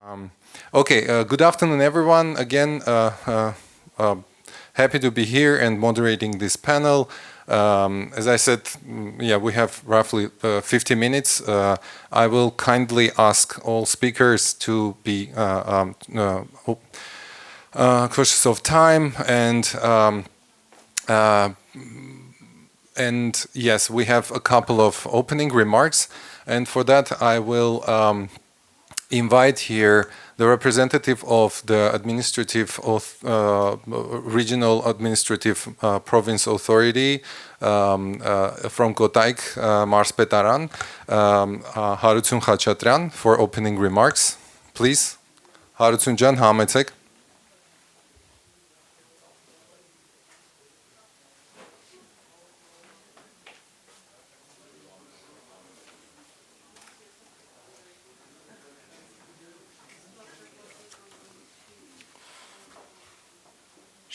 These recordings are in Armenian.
Good afternoon, everyone. Again, happy to be here and moderating this panel. As I said, we have roughly 50 minutes. I will kindly ask all speakers to be cautious of time and yes, we have a couple of opening remarks, and for that I will invite here the representative of the regional administrative province authority from Kotayk, Մարզպետարան, Հարություն Խաչատրյան, for opening remarks. Please, Հարություն ջան, համեցեք.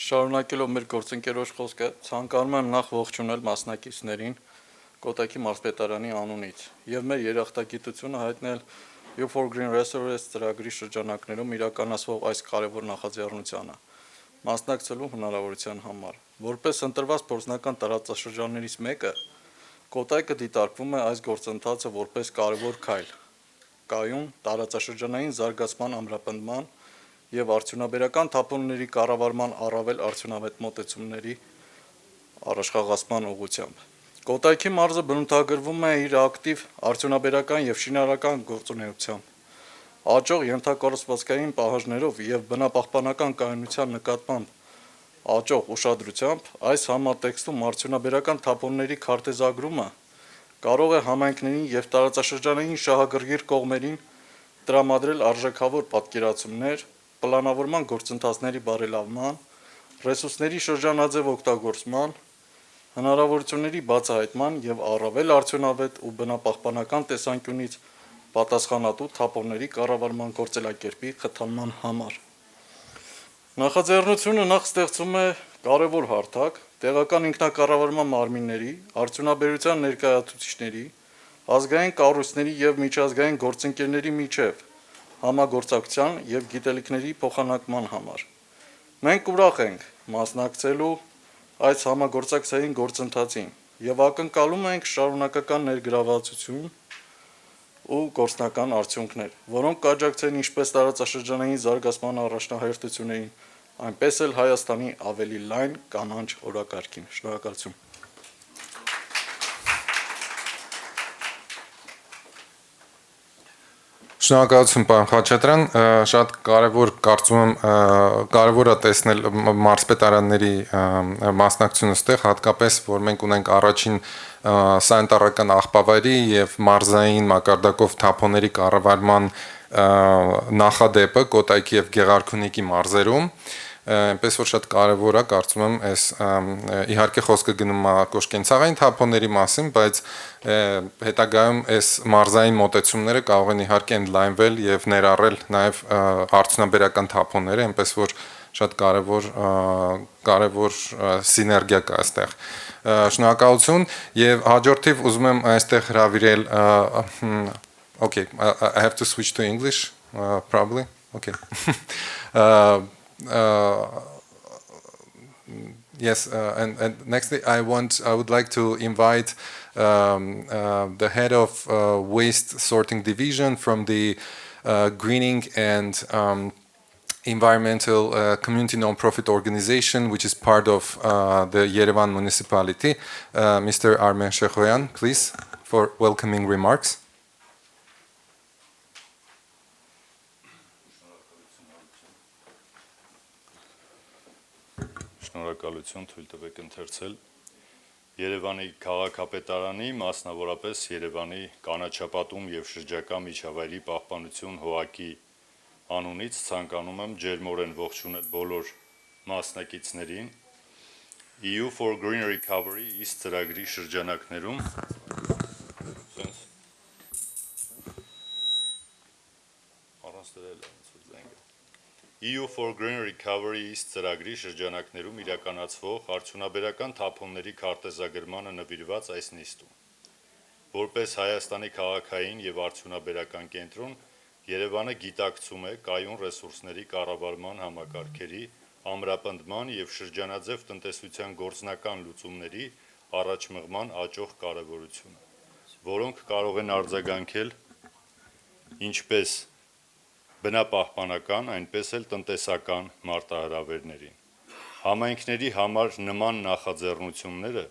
Շարունակելով մեր գործընկերոջ խոսքը, ցանկանում եմ նախ ողջունել մասնակիցներին Կոտայքի մարզպետարանի անունից եւ մեր երախտագիտությունը հայտնել You for Green Resources ծրագրի շրջանակներում իրականացվող այս կարևոր նախաձեռնությանը մասնակցելու հնարավորության համար։ Որպես ընտրված փորձնական տարածաշրջաններից մեկը, Կոտայքը դիտարկվում է այս գործընթացը որպես կարևոր քայլ, կայուն տարածաշրջանային զարգացման ամրապնդման եւ արդյունաբերական թափոնների կառավարման առավել արդյունավետ մոտեցումների առաջխաղացման ուղղությամբ։ Կոտայքի մարզը բնութագրվում է իր ակտիվ արդյունաբերական եւ շինարարական գործունեությամբ, աճող ենթակառուցվածքային պահանջներով եւ բնապահպանական կայունության նկատմամբ աճող ուշադրությամբ այս համատեքստում արդյունաբերական թափոնների քարտեզագրումը կարող է համայնքներին եւ տարածաշրջանային շահագրգիռ կողմերին տրամադրել արժեքավոր պատկերացումներ պլանավորման գործընթացների բարելավման, ռեսուրսների շրջանաձև օգտագործման, հնարավորությունների բացահայտման եւ առավել արդյունավետ ու բնապահպանական տեսանկյունից պատասխանատու թափոնների կառավարման գործելակերպի խթանման համար։ Նախաձեռնությունը նախ ստեղծում է կարևոր հարթակ տեղական ինքնակառավարման մարմինների, արդյունաբերության ներկայացուցիչների, ազգային կառույցների եւ միջազգային գործընկերների միջև համագործակցության եւ գիտելիքների փոխանակման համար։ Մենք ուրախ ենք մասնակցելու այս համագործակցային գործընթացին եւ ակնկալում ենք շարունակական ներգրավվածություն ու գործնական արդյունքներ, որոնք կաջակցեն ինչպես տարածաշրջանային զարգացման առաջնահերթություններին, այնպես էլ Հայաստանի ավելի լայն կանաչ օրակարգին։ Շնորհակալություն։ Շնորհակալություն, պարոն Խաչատրյան, շատ կարևոր է տեսնել մարզպետարանների մասնակցությունը ստեղ, հատկապես որ մենք ունենք առաջին սանիտարական աղբավայրի եւ մարզային մակարդակով թափոնների կառավարման նախադեպը Կոտայքի եւ Գեղարքունիքի մարզերում, այնպես որ շատ կարևոր է, կարծում եմ, իհարկե խոսքը գնում է կոշկենցաղային թափոնների մասին, բայց հետագայում այս մարզային մոտեցումները կարող են իհարկե ընդլայնվել եւ ներառել նաեւ արդյունաբերական թափոնները, այնպես որ շատ կարևոր սիներգիա կա այստեղ։ Շնորհակալություն եւ հաջորդիվ ուզում եմ այստեղ հրավիրել I have to switch to English probably. Okay. Yes, and nextly I would like to invite the head of waste sorting division from the greening and environmental community non-profit organization, which is part of the Yerevan municipality, Mr. Armen Shekhoyan, please, for welcoming remarks. Շնորհակալություն, թույլ տվեք ընթերցել Երևանի քաղաքապետարանի, մասնավորապես Երևանի կանաչապատում եւ շրջակա միջավայրի պահպանություն ՀՕԱԿ-ի անունից ցանկանում եմ ջերմորեն ողջունել բոլոր մասնակիցներին EU for Green Recovery is ծրագրի շրջանակներում EU for Green Recovery is ծրագրի շրջանակներում իրականացվող արդյունաբերական թափոնների քարտեզագրմանը նվիրված այս նիստում։ Որպես Հայաստանի քաղաքային եւ արդյունաբերական կենտրոն Երևանը գիտակցում է կայուն ռեսուրսների կառավարման համակարգերի, ամրապնդման եւ շրջանաձև տնտեսության գործնական լուծումների առաջմղման աճող կարևորությունը, որոնք կարող են արձագանքել ինչպես բնապահպանական, այնպես էլ տնտեսական մարտահրավերներին։ Համայնքների համար նման նախաձեռնությունները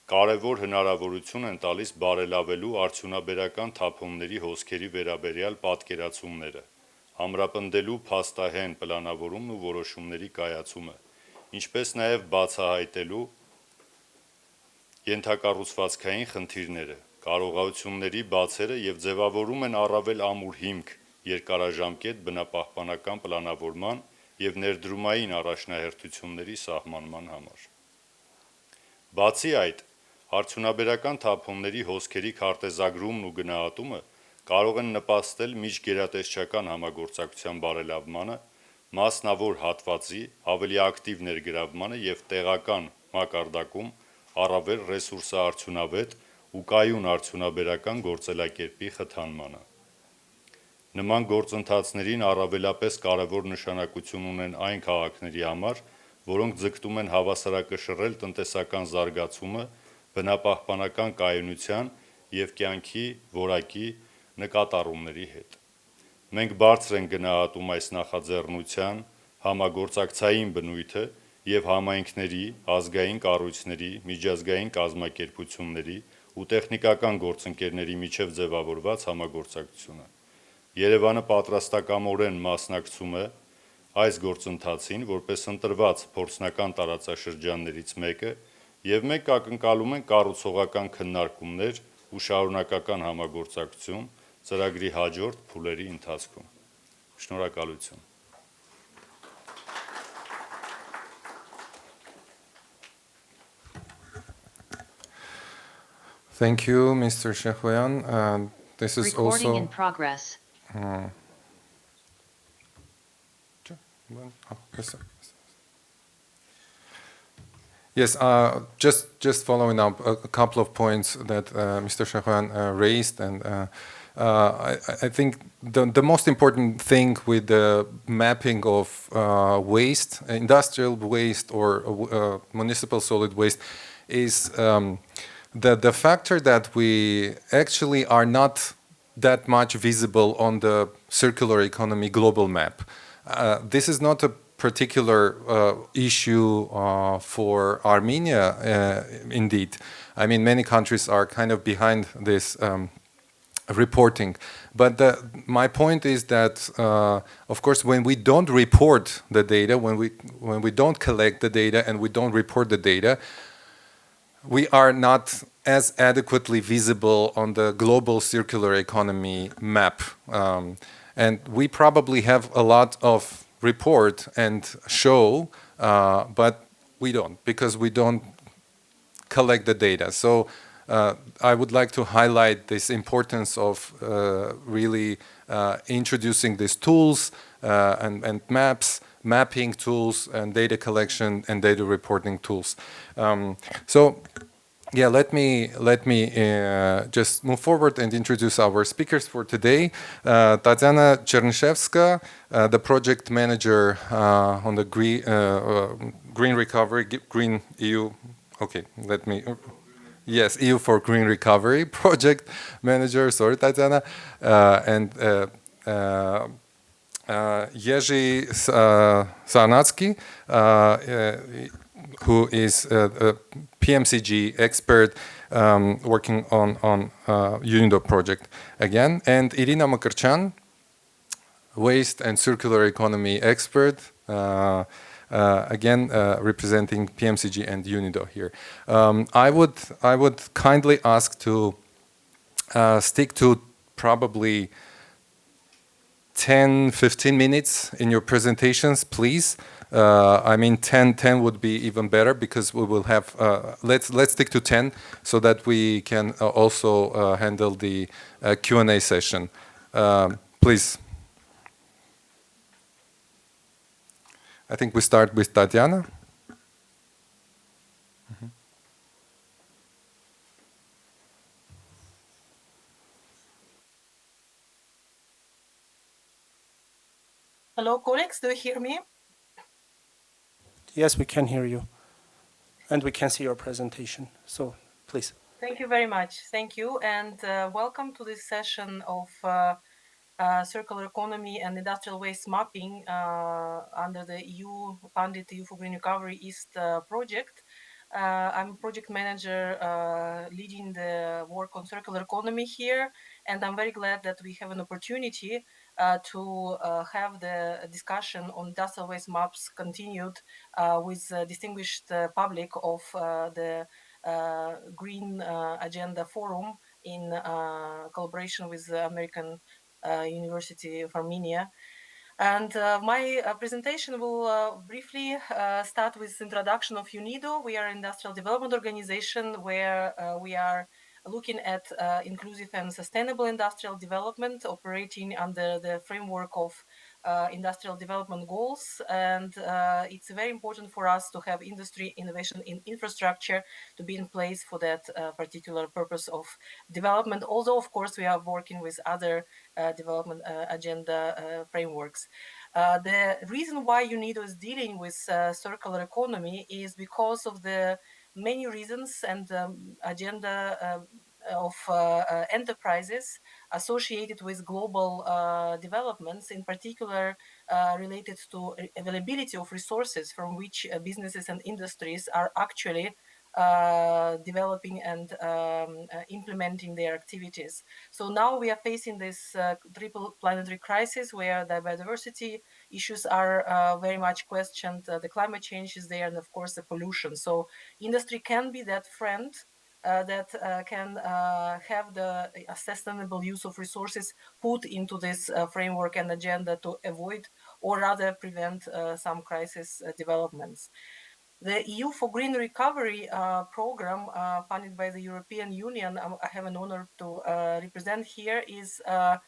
կարևոր հնարավորություն են տալիս բարելավելու արդյունաբերական թափոնների հոսքերի վերաբերյալ պատկերացումները, ամրապնդելու փաստահեն պլանավորումն ու որոշումների կայացումը, ինչպես նաև բացահայտելու ենթակառուցվածքային խնդիրները, կարողությունների բացերը եւ ձևավորում են առավել ամուր հիմք երկարաժամկետ բնապահպանական պլանավորման եւ ներդրումային առաջնահերթությունների սահմանման համար։ Բացի այդ, արդյունաբերական թափոնների հոսքերի քարտեզագրումն ու գնահատումը կարող են նպաստել միջգերատեսչական համագործակցության բարելավմանը, մասնավոր հատվածի ավելի ակտիվ ներգրավմանը եւ տեղական մակարդակում առավել ռեսուրսաարդյունավետ ու կայուն արդյունաբերական գործելակերպի խթանմանը։ Նման գործընթացներին առավելապես կարևոր նշանակություն ունեն այն քաղաքների համար, որոնք ձգտում են հավասարակշռել տնտեսական զարգացումը բնապահպանական կայունության եւ կյանքի որակի նկատառումների հետ։ Մենք բարձր ենք գնահատում այս նախաձեռնության համագործակցային բնույթը եւ համայնքների, ազգային կառույցների, միջազգային կազմակերպությունների ու տեխնիկական գործընկերների միջև ձևավորված համագործակցությունը։ Երևանը պատրաստակամորեն մասնակցում է այս գործընթացին որպես ընտրված փորձնական տարածաշրջաններից մեկը եւ մենք ակնկալում ենք կառուցողական քննարկումներ ու շարունակական համագործակցություն ծրագրի հաջորդ փուլերի ընթացքում։ Շնորհակալություն։ Thank you, Mr. Shehoyan. This is Recording also. in progress. Yes, just following up a couple of points that Mr. Shehoyan raised, and I think the most important thing with the mapping of waste, industrial waste or municipal solid waste, is the factor that we actually are not that much visible on the circular economy global map. This is not a particular issue for Armenia, indeed. I mean, many countries are kind of behind this reporting. But my point is that, of course, when we don't report the data, when we don't collect the data and we don't report the data, we are not as adequately visible on the global circular economy map. And we probably have a lot of report and show, but we don't, because we don't collect the data. So I would like to highlight this importance of really introducing these tools and maps, mapping tools and data collection and data reporting tools. So yeah, let me just move forward and introduce our speakers for today. Tatiana Chernyshevska, the project manager on the Green Recovery, Green EU. Okay, let me. Yes, EU for Green Recovery project manager. Sorry, Tatiana, and Jerzy Sarnacki, who is a PMCG expert working on UNIDO project again, and Irina Makarchan, waste and circular economy expert, again representing PMCG and UNIDO here. I would kindly ask to stick to probably 10-15 minutes in your presentations, please. I mean, 10 would be even better, because we will have, let's stick to 10 so that we can also handle the Q&A session. Please. I think we start with Tatiana. Hello, colleagues, do you hear me? Yes, we can hear you. And we can see your presentation. So please. Thank you very much. Thank you. And welcome to this session of circular economy and industrial waste mapping under the EU-funded EU for Green Recovery East project. I'm a project manager leading the work on circular economy here, and I'm very glad that we have an opportunity to have the discussion on industrial waste maps continued with distinguished public of the Green Agenda Forum in collaboration with the American University of Armenia. And my presentation will briefly start with introduction of UNIDO. We are an industrial development organization where we are looking at inclusive and sustainable industrial development operating under the framework of industrial development goals. And it's very important for us to have industry innovation in infrastructure to be in place for that particular purpose of development. Although, of course, we are working with other development agenda frameworks. The reason why UNIDO is dealing with circular economy is because of the many reasons and agenda of enterprises associated with global developments, in particular related to availability of resources from which businesses and industries are actually developing and implementing their activities. So now we are facing this triple planetary crisis where the biodiversity issues are very much questioned, the climate change is there, and of course the pollution. So industry can be that friend that can have the sustainable use of resources put into this framework and agenda to avoid or rather prevent some crisis developments. The EU for Green Recovery program, funded by the European Union, I have an honor to represent here, is a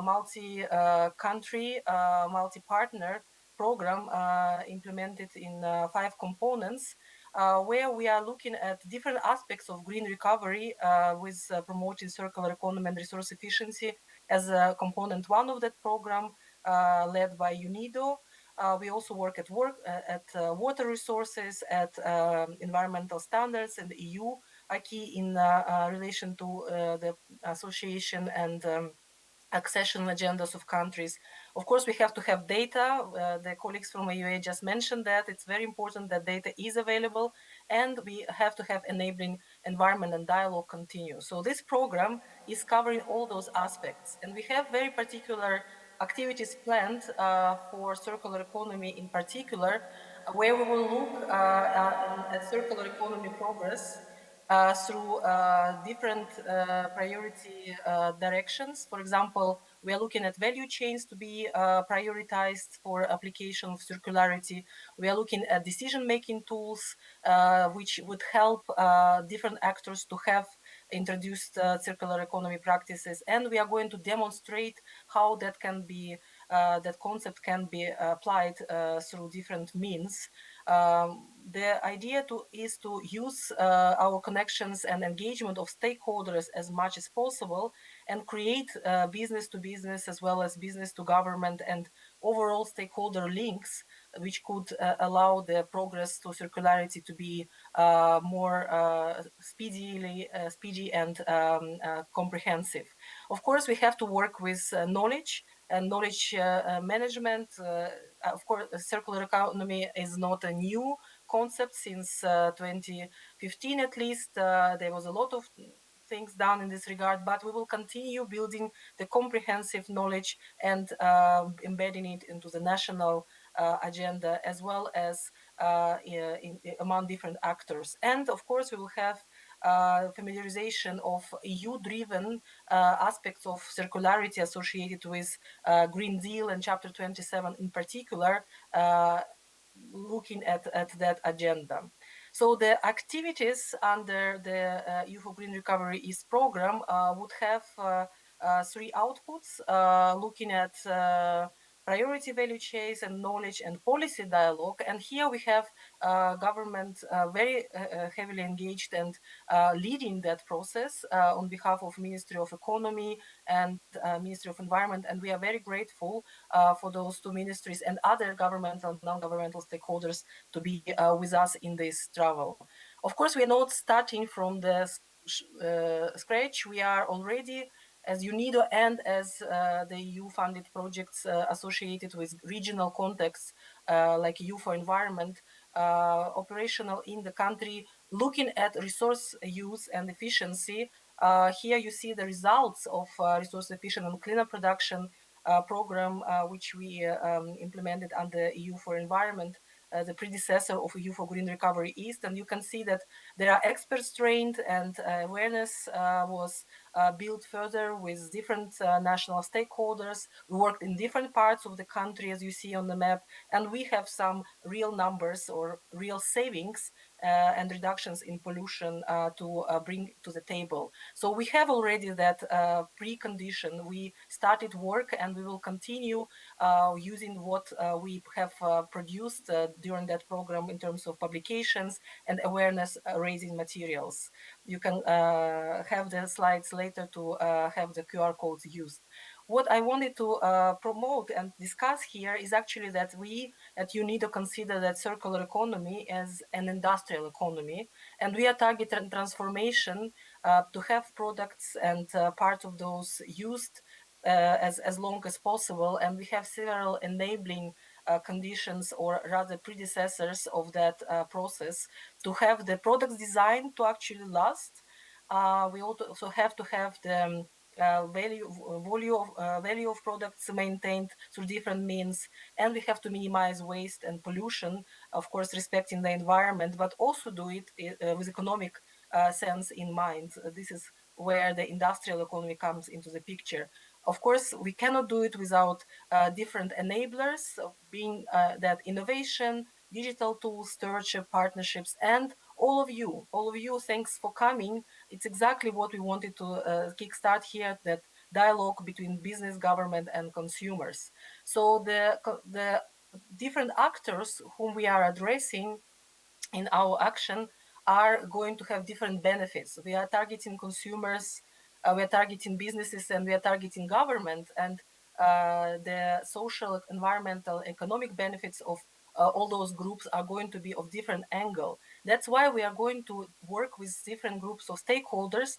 multi-country, multi-partner program implemented in 5 components, where we are looking at different aspects of green recovery with promoting circular economy and resource efficiency as a component 1 of that program, led by UNIDO. We also work at water resources, at environmental standards, and the EU acquis in relation to the association and accession agendas of countries. Of course, we have to have data. The colleagues from AUA just mentioned that. It's very important that data is available, and we have to have enabling environment and dialogue continue. So this program is covering all those aspects, and we have very particular activities planned for circular economy in particular, where we will look at circular economy progress through different priority directions. For example, we are looking at value chains to be prioritized for application of circularity. We are looking at decision-making tools which would help different actors to have introduced circular economy practices, and we are going to demonstrate how that can be that concept can be applied through different means. The idea is to use our connections and engagement of stakeholders as much as possible and create business to business as well as business to government and overall stakeholder links, which could allow the progress to circularity to be more speedy and comprehensive. Of course, we have to work with knowledge and knowledge management. Of course, circular economy is not a new concept since 2015 at least. There was a lot of things done in this regard, but we will continue building the comprehensive knowledge and embedding it into the national agenda as well as among different actors. And of course, we will have familiarization of EU-driven aspects of circularity associated with Green Deal and Chapter 27 in particular, looking at that agenda. So the activities under the EU for Green Recovery East program would have 3 outputs, looking at priority value chains and knowledge and policy dialogue. And here we have government very heavily engaged and leading that process on behalf of Ministry of Economy and Ministry of Environment. And we are very grateful for those two ministries and other governmental and non-governmental stakeholders to be with us in this travel. Of course, we are not starting from the scratch. We are already as UNIDO and as the EU-funded projects associated with regional contexts like EU for Environment, operational in the country, looking at resource use and efficiency. Here you see the results of resource efficient and cleaner production program, which we implemented under EU for Environment, the predecessor of EU for Green Recovery East. And you can see that there are experts trained and awareness was built further with different national stakeholders. We worked in different parts of the country, as you see on the map, and we have some real numbers or real savings and reductions in pollution to bring to the table. So we have already that precondition. We started work and we will continue using what we have produced during that program in terms of publications and awareness raising materials. You can have the slides later to have the QR codes used. What I wanted to promote and discuss here is actually that we at UNIDO consider that circular economy as an industrial economy, and we are targeting transformation to have products and part of those used as long as possible, and we have several enabling conditions or rather predecessors of that process to have the products designed to actually last. We also have to have the value of products maintained through different means, and we have to minimize waste and pollution, of course respecting the environment, but also do it with economic sense in mind. This is where the industrial economy comes into the picture. Of course, we cannot do it without different enablers, being that innovation, digital tools, stewardship, partnerships, and all of you, thanks for coming. It's exactly what we wanted to kickstart here, that dialogue between business, government, and consumers. So the different actors whom we are addressing in our action are going to have different benefits. We are targeting consumers, we are targeting businesses, and we are targeting government, and the social, environmental, economic benefits of all those groups are going to be of different angle. That's why we are going to work with different groups of stakeholders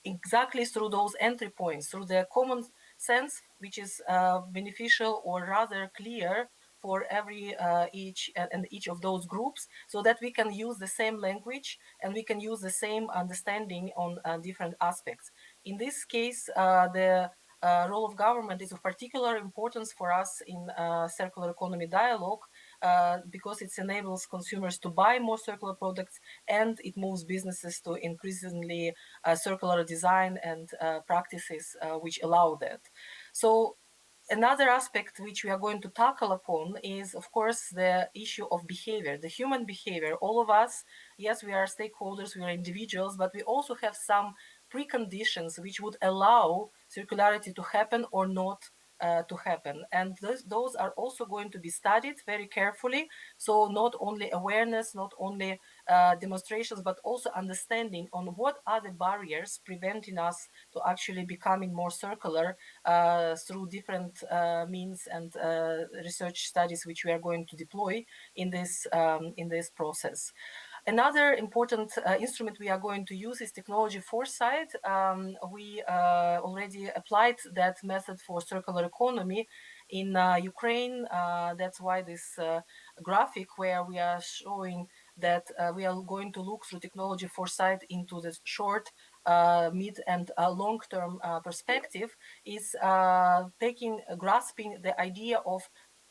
exactly through those entry points, through the common sense, which is beneficial or rather clear for each of those groups, so that we can use the same language and we can use the same understanding on different aspects. In this case, the role of government is of particular importance for us in circular economy dialogue because it enables consumers to buy more circular products, and it moves businesses to increasingly circular design and practices which allow that. So another aspect which we are going to tackle upon is, of course, the issue of behavior, the human behavior. All of us, yes, we are stakeholders, we are individuals, but we also have some preconditions which would allow circularity to happen or not to happen. And those are also going to be studied very carefully. So not only awareness, not only demonstrations, but also understanding on what are the barriers preventing us to actually becoming more circular through different means and research studies which we are going to deploy in this process. Another important instrument we are going to use is technology foresight. We already applied that method for circular economy in Ukraine. That's why this graphic where we are showing that we are going to look through technology foresight into the short, mid, and long-term perspective is grasping the idea of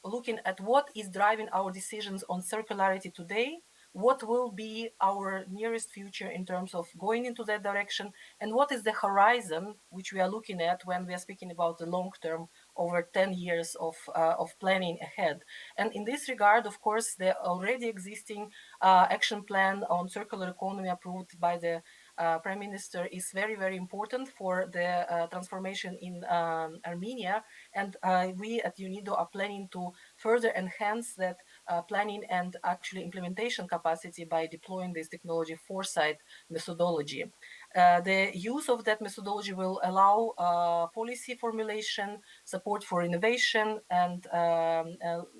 looking at what is driving our decisions on circularity today, what will be our nearest future in terms of going into that direction, and what is the horizon which we are looking at when we are speaking about the long term, over 10 years of planning ahead. And in this regard, of course, the already existing action plan on circular economy approved by the Prime Minister is very, very important for the transformation in Armenia. And we at UNIDO are planning to further enhance that planning and actually implementation capacity by deploying this technology foresight methodology. The use of that methodology will allow policy formulation, support for innovation, and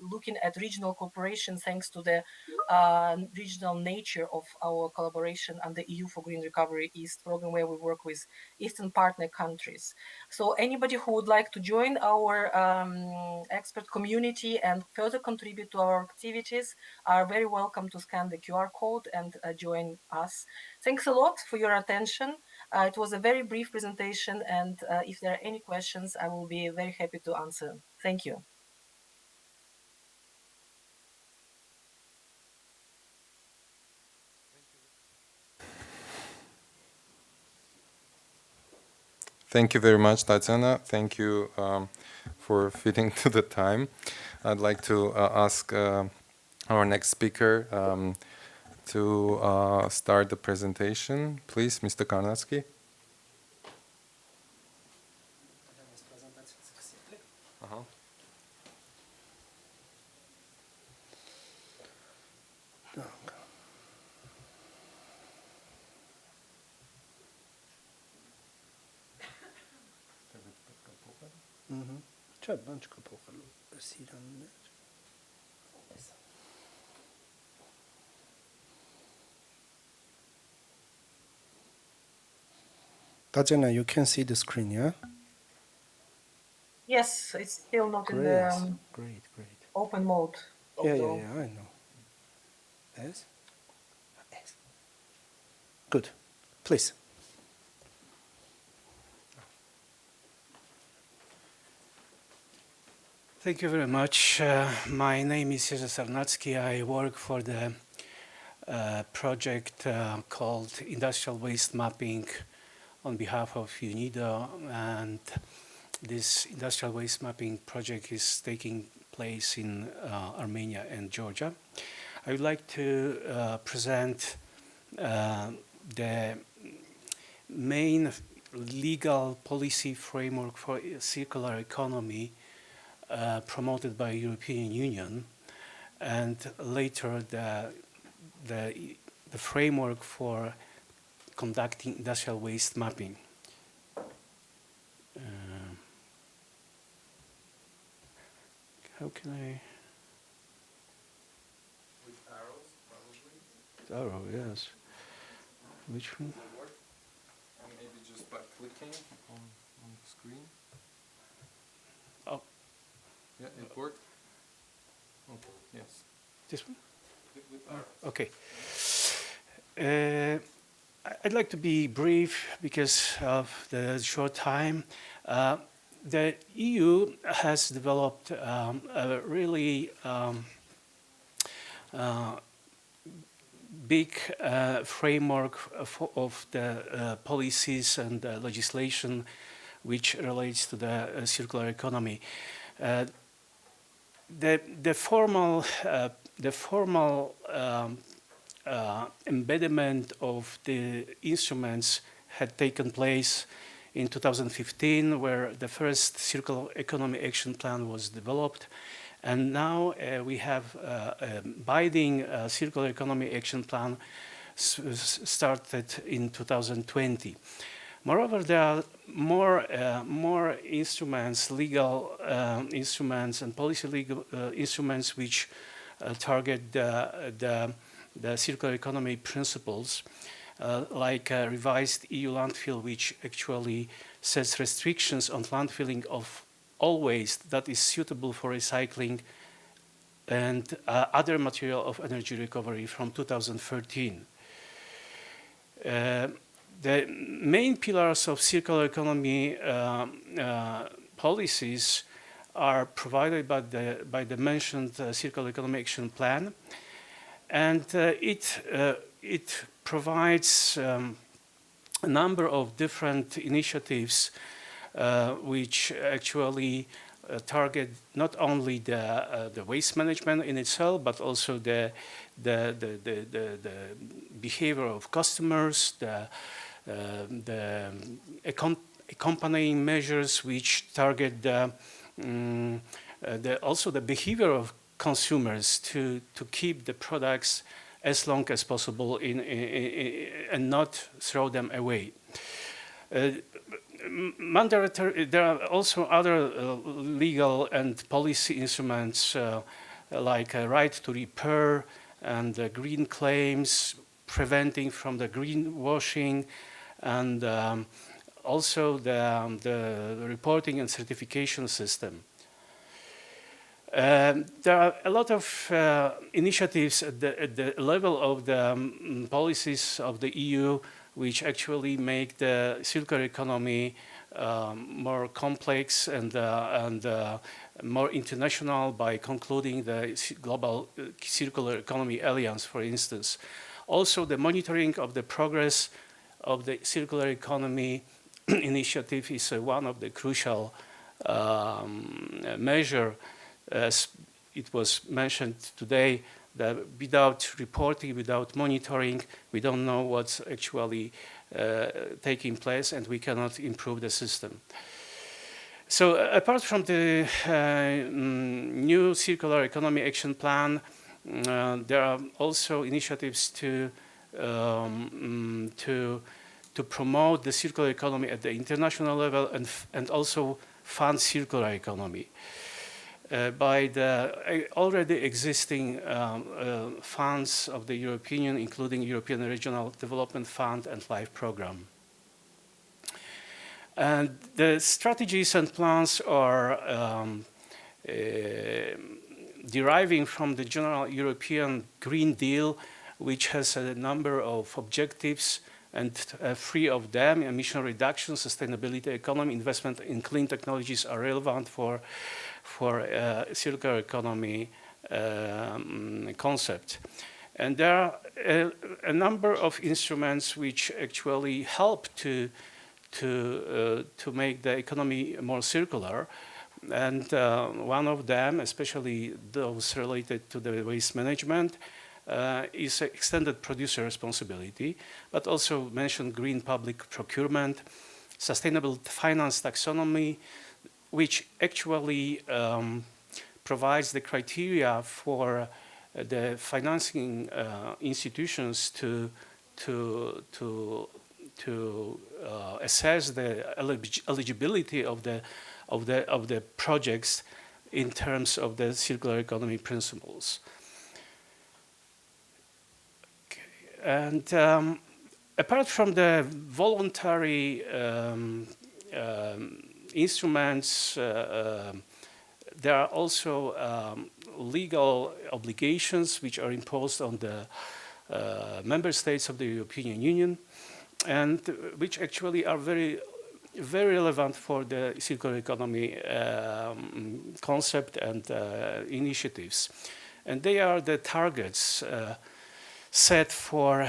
looking at regional cooperation thanks to the regional nature of our collaboration on the EU for Green Recovery East program, where we work with Eastern partner countries. So anybody who would like to join our expert community and further contribute to our activities are very welcome to scan the QR code and join us. Thanks a lot for your attention. It was a very brief presentation, and if there are any questions, I will be very happy to answer. Thank you. Thank you very much, Tatiana. Thank you for fitting to the time. I'd like to ask our next speaker to start the presentation. Please, Mr. Karnatsky. Չէ, բան չկա փոխելու Սիրաններ։ Tatiana, you can see the screen, yeah? Yes, it's still not in Great, the great. open mode. Yeah, I know. Yes? Yes. Good. Please. Thank you very much. My name is Jerzy Sarnacki. I work for the project called Industrial Waste Mapping on behalf of UNIDO, and this industrial waste mapping project is taking place in Armenia and Georgia. I would like to present the main legal policy framework for circular economy promoted by European Union, and later the framework for conducting industrial waste mapping. How can I? With arrows, probably. Arrow, yes. Which one? And maybe just by clicking on the screen. Oh. Yeah, it worked. Okay. Yes. This one? With arrows. Okay. I'd like to be brief because of the short time. The EU has developed a really big framework of the policies and legislation which relates to the circular economy. The formal embedment of the instruments had taken place in 2015, where the first circular economy action plan was developed, and now we have a binding circular economy action plan started in 2020. Moreover, there are more instruments, legal instruments and policy legal instruments which target the circular economy principles, like revised EU landfill, which actually sets restrictions on landfilling of all waste that is suitable for recycling and other material of energy recovery from 2013. The main pillars of circular economy policies are provided by the mentioned Circular Economy Action Plan, and it provides a number of different initiatives which actually target not only the waste management in itself, but also the behavior of customers, the accompanying measures which target also the behavior of consumers to keep the products as long as possible and not throw them away. There are also other legal and policy instruments like a right to repair and green claims, preventing from the greenwashing, and also the reporting and certification system. There are a lot of initiatives at the level of the policies of the EU which actually make the circular economy more complex and more international by concluding the Global Circular Economy Alliance, for instance. Also, the monitoring of the progress of the circular economy initiative is one of the crucial measures. As it was mentioned today, that without reporting, without monitoring, we don't know what's actually taking place, and we cannot improve the system. So apart from the new Circular Economy Action Plan, there are also initiatives to promote the circular economy at the international level and also fund circular economy. By the already existing funds of the European Union, including European Regional Development Fund and LIFE program. And the strategies and plans are deriving from the general European Green Deal, which has a number of objectives, and three of them, emission reduction, sustainability, economy, investment in clean technologies, are relevant for circular economy concept. And there are a number of instruments which actually help to make the economy more circular. And one of them, especially those related to the waste management, is extended producer responsibility, but also mentioned green public procurement, sustainable finance taxonomy, which actually provides the criteria for the financing institutions to assess the eligibility of the projects in terms of the circular economy principles. Okay. And apart from the voluntary instruments, there are also legal obligations which are imposed on the member states of the European Union, and which actually are very relevant for the circular economy concept and initiatives. And they are the targets set for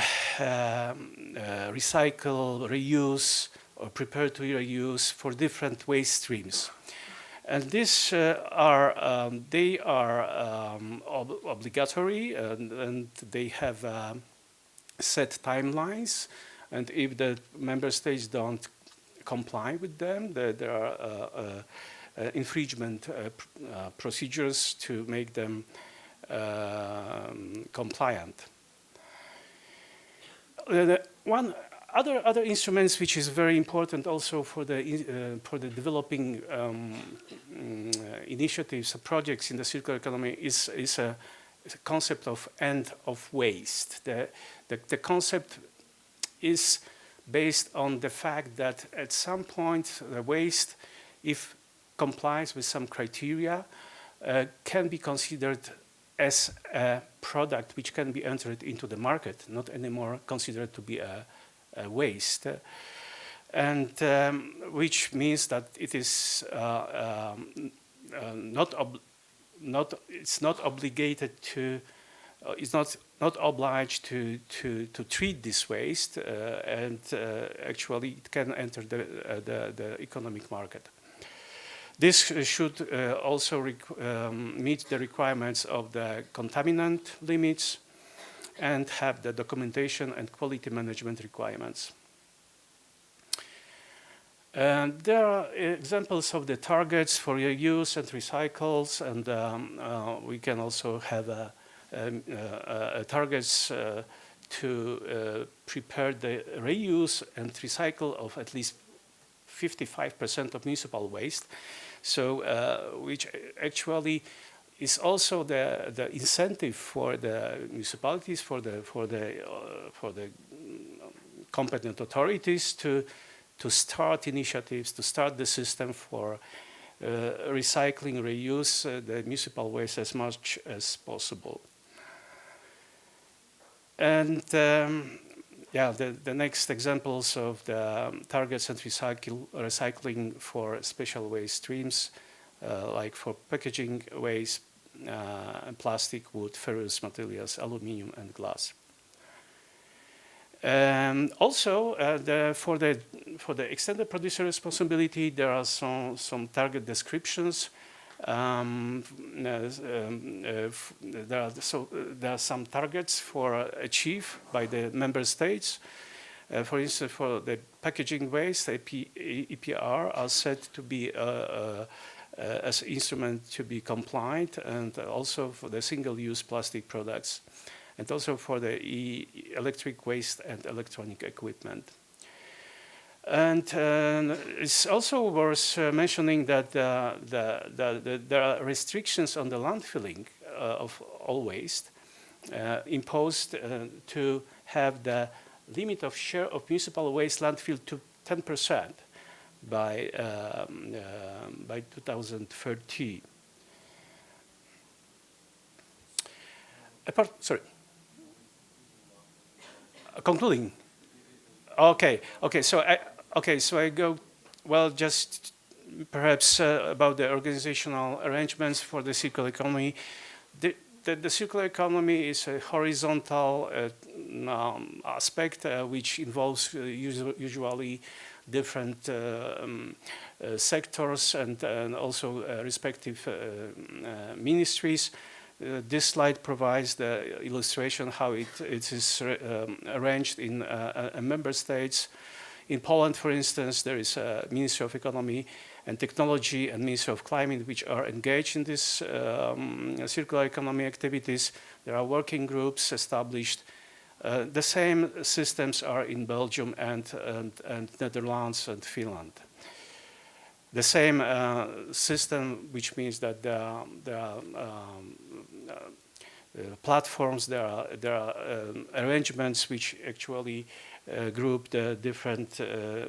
recycle, reuse, or prepare to reuse for different waste streams. And these are obligatory, and they have set timelines. And if the member states don't comply with them, there are infringement procedures to make them compliant. One other instruments which is very important also for the developing initiatives, projects in the circular economy is a concept of end of waste. The concept is based on the fact that at some point the waste, if complies with some criteria, can be considered as a product which can be entered into the market, not anymore considered to be a waste, and which means that it is not obligated to, is not obliged to treat this waste, and actually it can enter the economic market. This should also meet the requirements of the contaminant limits and have the documentation and quality management requirements. And there are examples of the targets for reuse and recycles, and we can also have targets to prepare the reuse and recycle of at least 55% of municipal waste. So, which actually is also the incentive for the municipalities, for the competent authorities to start initiatives, to start the system for recycling, reuse the municipal waste as much as possible. And yeah, the next examples of the targets and recycling for special waste streams, like for packaging waste, plastic, wood, ferrous materials, aluminium, and glass. Also, for the extended producer responsibility, there are some target descriptions. There are some targets for achieved by the member states. For instance, for the packaging waste, EPR are set to be as instrument to be compliant, and also for the single-use plastic products, and also for the electric waste and electronic equipment. And it's also worth mentioning that there are restrictions on the landfilling of all waste imposed to have the limit of share of municipal waste landfill to 10% by 2030. Concluding. Okay. So I go. Well, just perhaps about the organizational arrangements for the circular economy. The circular economy is a horizontal aspect which involves usually different sectors and also respective ministries. This slide provides the illustration how it is arranged in member states. In Poland, for instance, there is a Ministry of Economy and Technology and Ministry of Climate which are engaged in this circular economy activities. There are working groups established. The same systems are in Belgium and Netherlands and Finland. The same system, which means that there are platforms, there are arrangements which actually group the different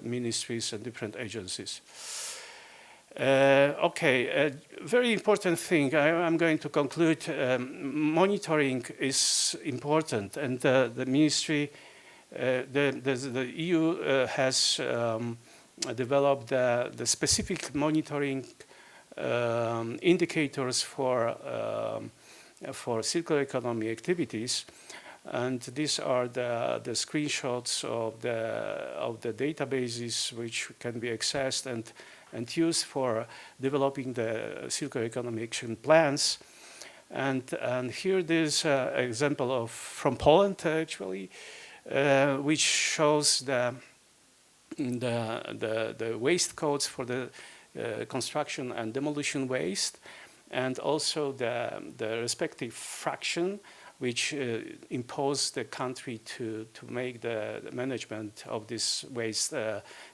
ministries and different agencies. Very important thing. I'm going to conclude. Monitoring is important, and the ministry, the EU has developed the specific monitoring indicators for circular economy activities, and these are the screenshots of the databases which can be accessed and used for developing the circular economy action plans. And here there's an example from Poland actually, which shows the waste codes for the construction and demolition waste, and also the respective fraction which impose the country to make the management of this waste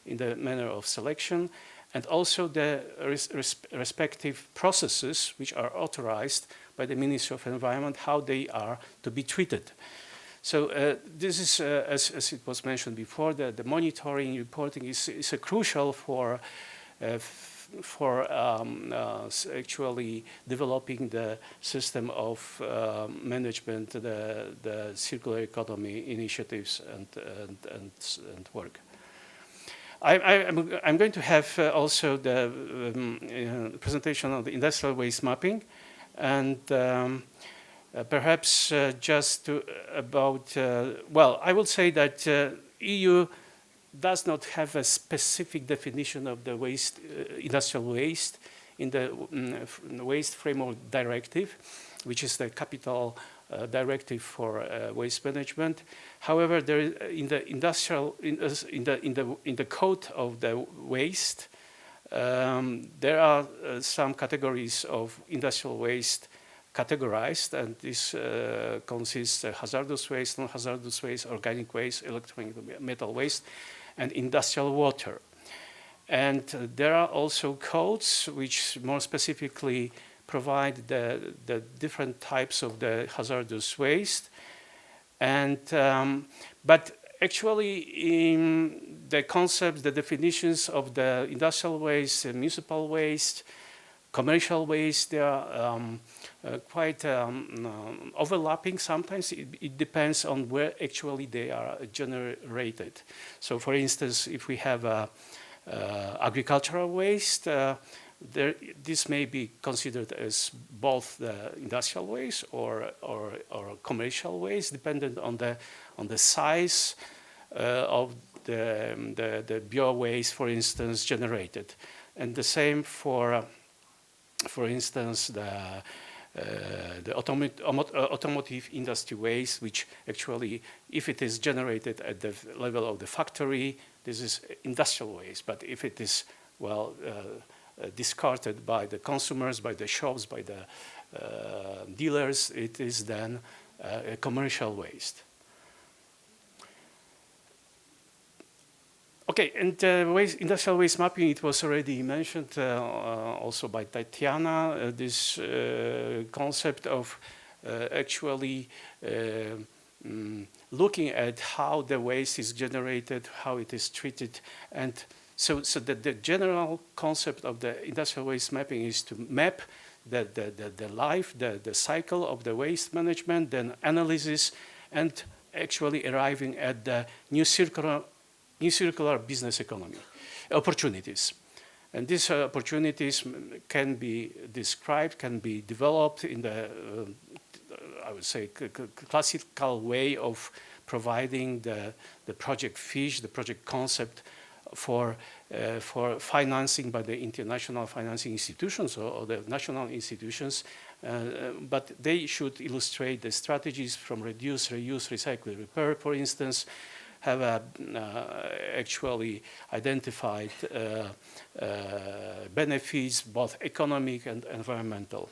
in the manner of selection, and also the respective processes which are authorized by the Ministry of Environment, how they are to be treated. So this is, as it was mentioned before, the monitoring, reporting is crucial for actually developing the system of management, the circular economy initiatives and work. I'm going to have also the presentation of the industrial waste mapping, and perhaps just about, well, I will say that EU does not have a specific definition of the waste, industrial waste in the Waste Framework Directive, which is the capital directive for waste management. However, there is, in the industrial in the code of the waste, there are some categories of industrial waste categorized, and this consists of hazardous waste, non-hazardous waste, organic waste, electronic metal waste, and industrial water. And there are also codes which more specifically provide the different types of the hazardous waste. And but actually, in the concepts, the definitions of the industrial waste, municipal waste, commercial waste, they are quite overlapping. Sometimes it depends on where actually they are generated. So, for instance, if we have agricultural waste, this may be considered as both the industrial waste or commercial waste, dependent on the size of the bio waste, for instance, generated, and the same for instance, the automotive industry waste, which actually, if it is generated at the level of the factory, this is industrial waste. But if it is, well, discarded by the consumers, by the shops, by the dealers, it is then a commercial waste. Okay, and industrial waste mapping, it was already mentioned also by Tatiana, this concept of actually looking at how the waste is generated, how it is treated, and so the general concept of the industrial waste mapping is to map the life, the cycle of the waste management, then analysis, and actually arriving at the new circular business economy opportunities. And these opportunities can be described, can be developed in the, I would say, classical way of providing the project fiche, the project concept for financing by the international financing institutions or the national institutions, but they should illustrate the strategies from reduce, reuse, recycle, repair, for instance, have actually identified benefits, both economic and environmental.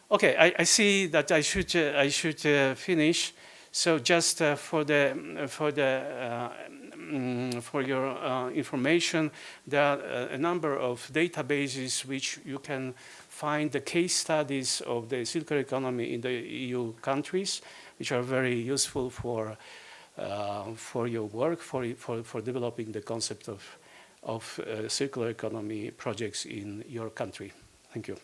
Okay, I see that I should finish. So just for your information, there are a number of databases which you can find the case studies of the circular economy in the EU countries, which are very useful for your work, for developing the concept of circular economy projects in your country. Thank you.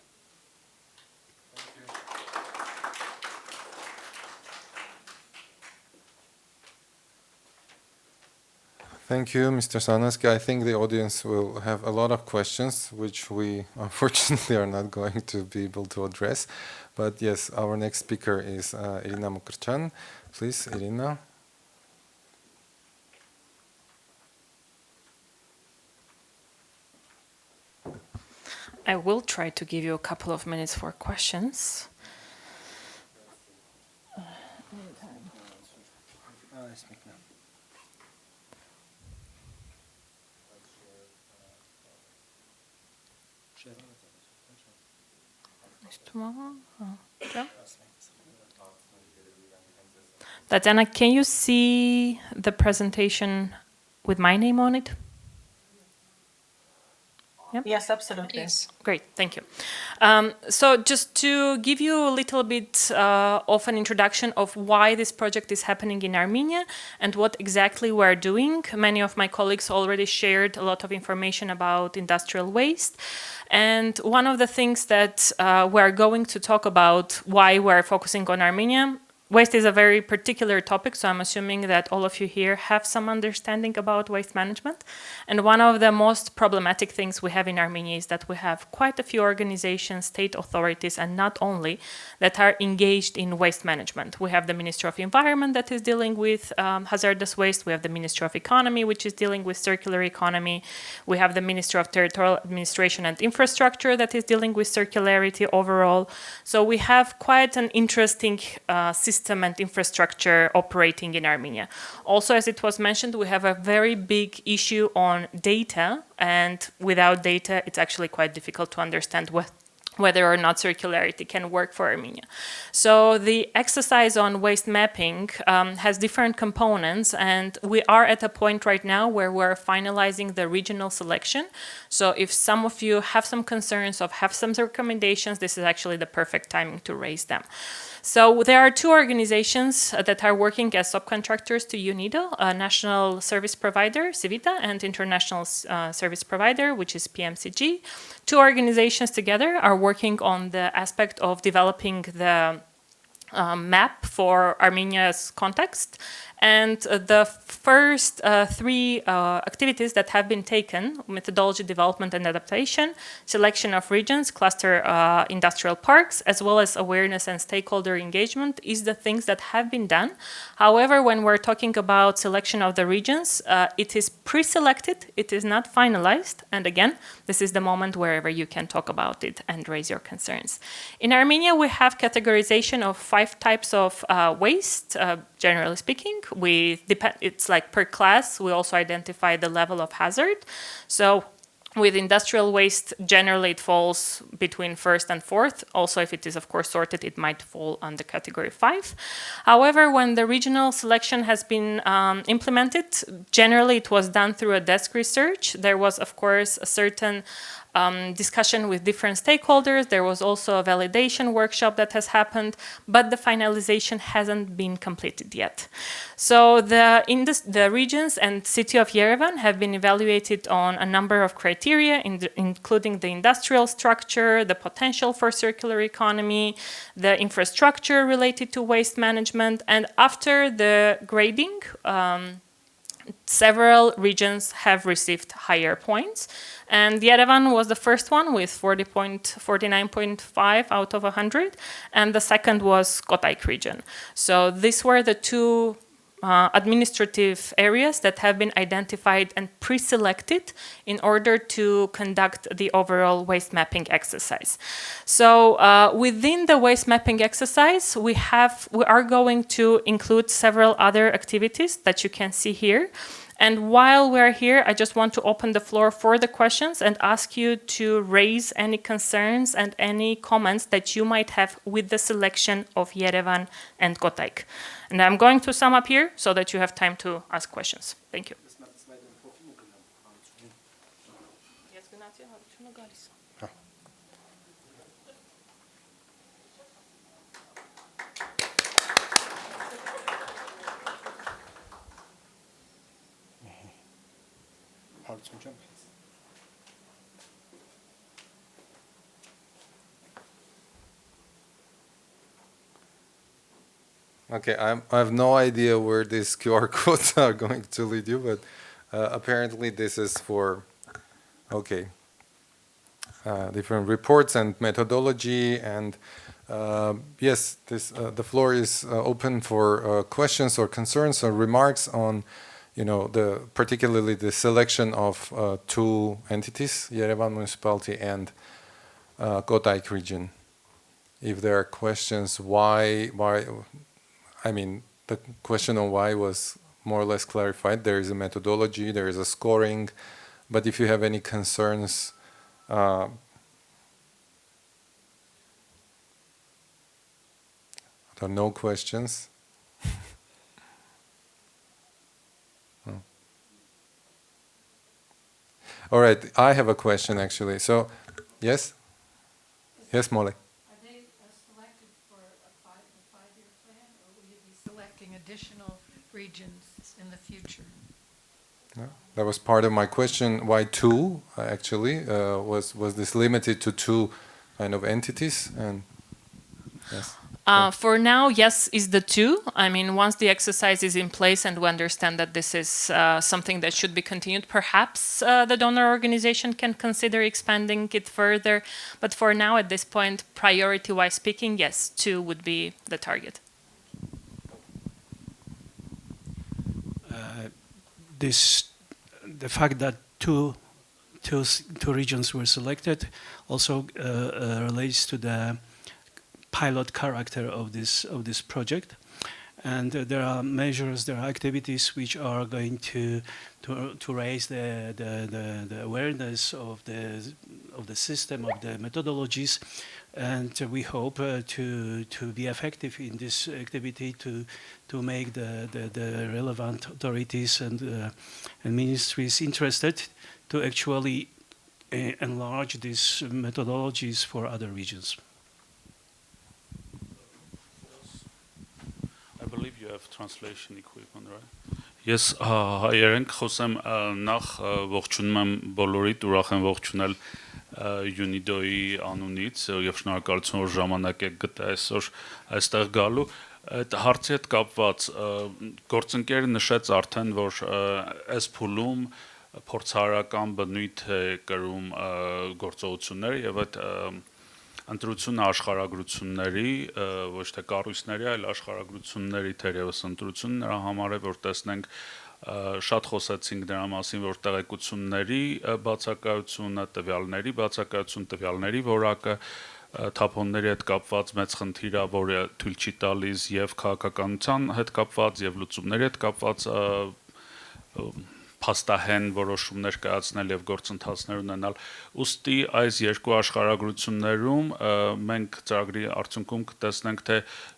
Thank you, Mr. Sarnecki. I think the audience will have a lot of questions, which we unfortunately are not going to be able to address. But yes, our next speaker is Irina Mukherchan. Please, Irina. I will try to give you a couple of minutes for questions. Tatiana, can you see the presentation with my name on it? Yep. Yes, absolutely. Yes. Great, thank you. So just to give you a little bit of an introduction of why this project is happening in Armenia and what exactly we're doing. Many of my colleagues already shared a lot of information about industrial waste. And one of the things that we're going to talk about why we're focusing on Armenia waste is a very particular topic, so I'm assuming that all of you here have some understanding about waste management. And one of the most problematic things we have in Armenia is that we have quite a few organizations, state authorities, and not only, that are engaged in waste management. We have the Ministry of Environment that is dealing with hazardous waste. We have the Ministry of Economy, which is dealing with circular economy. We have the Ministry of Territorial Administration and Infrastructure that is dealing with circularity overall. So we have quite an interesting system and infrastructure operating in Armenia. Also, as it was mentioned, we have a very big issue on data, and without data, it's actually quite difficult to understand whether or not circularity can work for Armenia. So the exercise on waste mapping has different components, and we are at a point right now where we're finalizing the regional selection. So if some of you have some concerns or have some recommendations, this is actually the perfect timing to raise them. So there are two organizations that are working as subcontractors to UNIDO, a national service provider, Civita, and international service provider, which is PMCG. Two organizations together are working on the aspect of developing the map for Armenia's context. And the first three activities that have been taken, methodology development and adaptation, selection of regions, cluster industrial parks, as well as awareness and stakeholder engagement, is the things that have been done. However, when we're talking about selection of the regions, it is pre-selected, it is not finalized. And again, this is the moment wherever you can talk about it and raise your concerns. In Armenia, we have categorization of 5 types of waste, generally speaking. It's like per class. We also identify the level of hazard. So with industrial waste, generally it falls between first and fourth. Also, if it is, of course, sorted, it might fall under category 5. However, when the regional selection has been implemented, generally it was done through a desk research. There was, of course, a certain discussion with different stakeholders. There was also a validation workshop that has happened, but the finalization hasn't been completed yet. So the regions and city of Yerevan have been evaluated on a number of criteria, including the industrial structure, the potential for circular economy, the infrastructure related to waste management, and after the grading, several regions have received higher points. And Yerevan was the first one with 49.5 out of 100, and the second was Kotayk region. So these were the two administrative areas that have been identified and pre-selected in order to conduct the overall waste mapping exercise. So within the waste mapping exercise, we are going to include several other activities that you can see here. And while we're here, I just want to open the floor for the questions and ask you to raise any concerns and any comments that you might have with the selection of Yerevan and Kotayk. And I'm going to sum up here so that you have time to ask questions. Thank you. Okay, I have no idea where these QR codes are going to lead you, but apparently this is for, different reports and methodology, and yes, the floor is open for questions or concerns or remarks on, particularly the selection of 2 entities, Yerevan municipality and Kotayk region. If there are questions, why? The question on why was more or less clarified. There is a methodology, there is a scoring, but if you have any concerns, there are no questions. No. All right, I have a question actually. So, yes? Yes, Molly. Additional regions in the future. Yeah, that was part of my question. Why 2? Actually, was this limited to 2 kind of entities? And yes. For now, yes, is the two. I mean, once the exercise is in place and we understand that this is something that should be continued, perhaps the donor organization can consider expanding it further. But for now, at this point, priority-wise speaking, yes, two would be the target. The fact that two regions were selected also relates to the pilot character of this project, and there are measures, there are activities which are going to raise the awareness of the system, of the methodologies, and we hope to be effective in this activity to make the relevant authorities and ministries interested to actually enlarge these methodologies for other regions. I believe you have translation equipment, right? Ես հայերեն խոսեմ նախ ողջունում եմ բոլորիդ, ուրախ եմ ողջունել UNIDO-ի անունից եւ շնորհակալություն որ ժամանակ եք գտա այսօր այստեղ գալու։ Այդ հարցի հետ կապված գործընկերը նշեց արդեն որ այս փուլում փորձարարական բնույթ է կրում գործողությունները եւ այդ ընտրությունը աշխարհագրությունների ոչ թե կառույցների, այլ աշխարհագրությունների թերևս ընտրությունը նրա համար է որ տեսնենք շատ խոսեցինք դրա մասին որ տեղեկությունների բացակայությունը, տվյալների բացակայություն, տվյալների որակը թափոնների հետ կապված մեծ խնդիր է, որը թույլ չի տալիս եւ քաղաքականության հետ կապված եւ լուծումների հետ կապված փաստահեն որոշումներ կայացնել եւ գործընթացներ ունենալ։ Ուստի այս երկու աշխարհագրություններում մենք ծրագրի արդյունքում կտեսնենք թե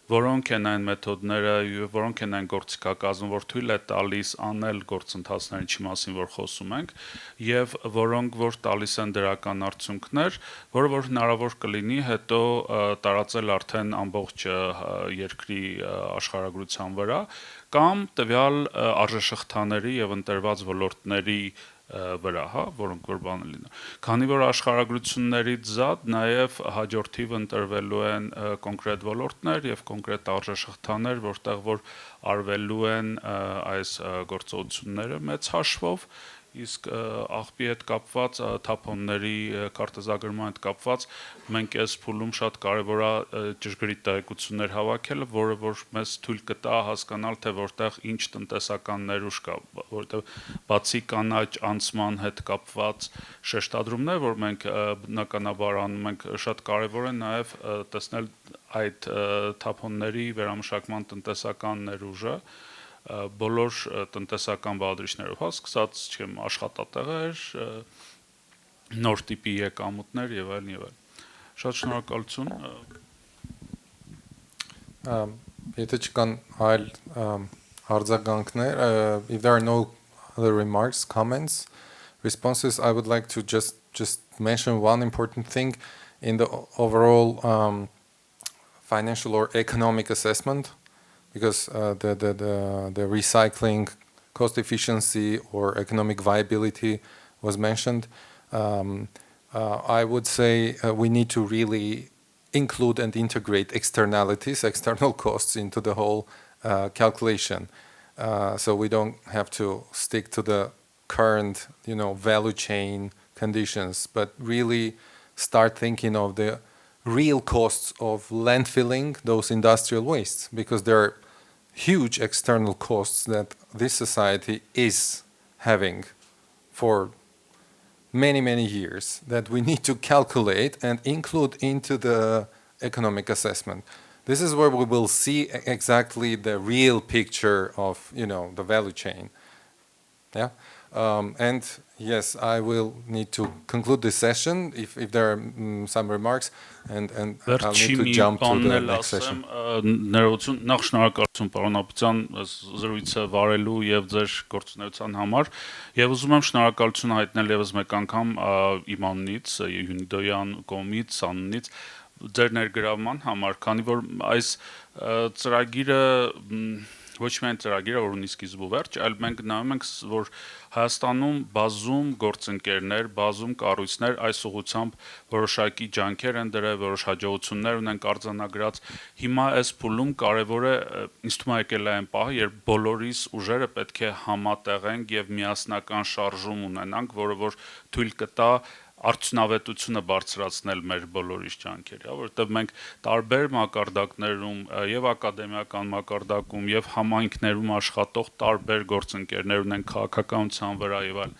որոնք են այն մեթոդները, որոնք են այն գործիքակազմը, որ թույլ է տալիս անել գործընթացների ինչի մասին որ խոսում ենք, եւ որոնք որ տալիս են դրական արդյունքներ, որը որ հնարավոր կլինի հետո տարածել արդեն ամբողջ երկրի աշխարհագրության վրա, կամ տվյալ արժեշղթաների եւ ընտրված ոլորտների վրա, հա, որոնք որ բանը լինեն։ Քանի որ աշխարհագրություններից զատ նաև հաջորդիվ ընտրվելու են կոնկրետ ոլորտներ եւ կոնկրետ արժեշղթաներ, որտեղ որ արվելու են այս գործողությունները մեծ հաշվով, իսկ աղբի հետ կապված թափոնների քարտեզագրման հետ կապված մենք այս փուլում շատ կարևոր է ճշգրիտ տեղեկություններ հավաքելը, որը որ մեզ թույլ կտա հասկանալ թե որտեղ ինչ տնտեսական ներուժ կա, որտեղ բացի կանաչ անցման հետ կապված շեշտադրումներ, որ մենք բնականաբար անում ենք, շատ կարևոր է նաև տեսնել այդ թափոնների վերամշակման տնտեսական ներուժը բոլոր տնտեսական բաղադրիչներով, հա, սկսած չեմ աշխատատեղեր, նոր տիպի եկամուտներ եւ այլն եւ այլն։ Շատ շնորհակալություն։ Եթե չկան այլ արձագանքներ, if there are no other remarks, comments, responses, I would like to just mention one important thing in the overall financial or economic assessment. Because the recycling cost efficiency or economic viability was mentioned, I would say we need to really include and integrate externalities, external costs into the whole calculation. So we don't have to stick to the current, value chain conditions, but really start thinking of the real costs of landfilling those industrial wastes, because there are huge external costs that this society is having for many, many years that we need to calculate and include into the economic assessment. This is where we will see exactly the real picture of, the value chain. Yeah. And yes, I will need to conclude this session if there are some remarks, and I'll need to jump to the next session. Ներողություն, նախ շնորհակալություն պարոն Ապության զրույցը վարելու եւ ձեր գործունեության համար, եւ ուզում եմ շնորհակալություն հայտնել եւս մեկ անգամ իմ անունից, UNIDO-յան կողմից, անունից ձեր ներգրավման համար, քանի որ այս ծրագիրը ոչ միայն ծրագիրը, որ ունի սկիզբ ու վերջ, այլ մենք նայում ենք, որ Հայաստանում բազում գործընկերներ, բազում կառույցներ այս ուղղությամբ որոշակի ջանքեր են դրել, որոշ հաջողություններ ունեն արձանագրած։ Հիմա այս փուլում կարևոր է, ինձ թվում է եկել է այն պահը, երբ բոլորիս ուժերը պետք է համատեղենք եւ միասնական շարժում ունենանք, որը որ թույլ կտա արդյունավետությունը բարձրացնել մեր բոլորիս ջանքերի, որովհետև մենք տարբեր մակարդակներում եւ ակադեմիական մակարդակում եւ համայնքներում աշխատող տարբեր գործընկերներ ունեն քաղաքականության վրա եւ այլ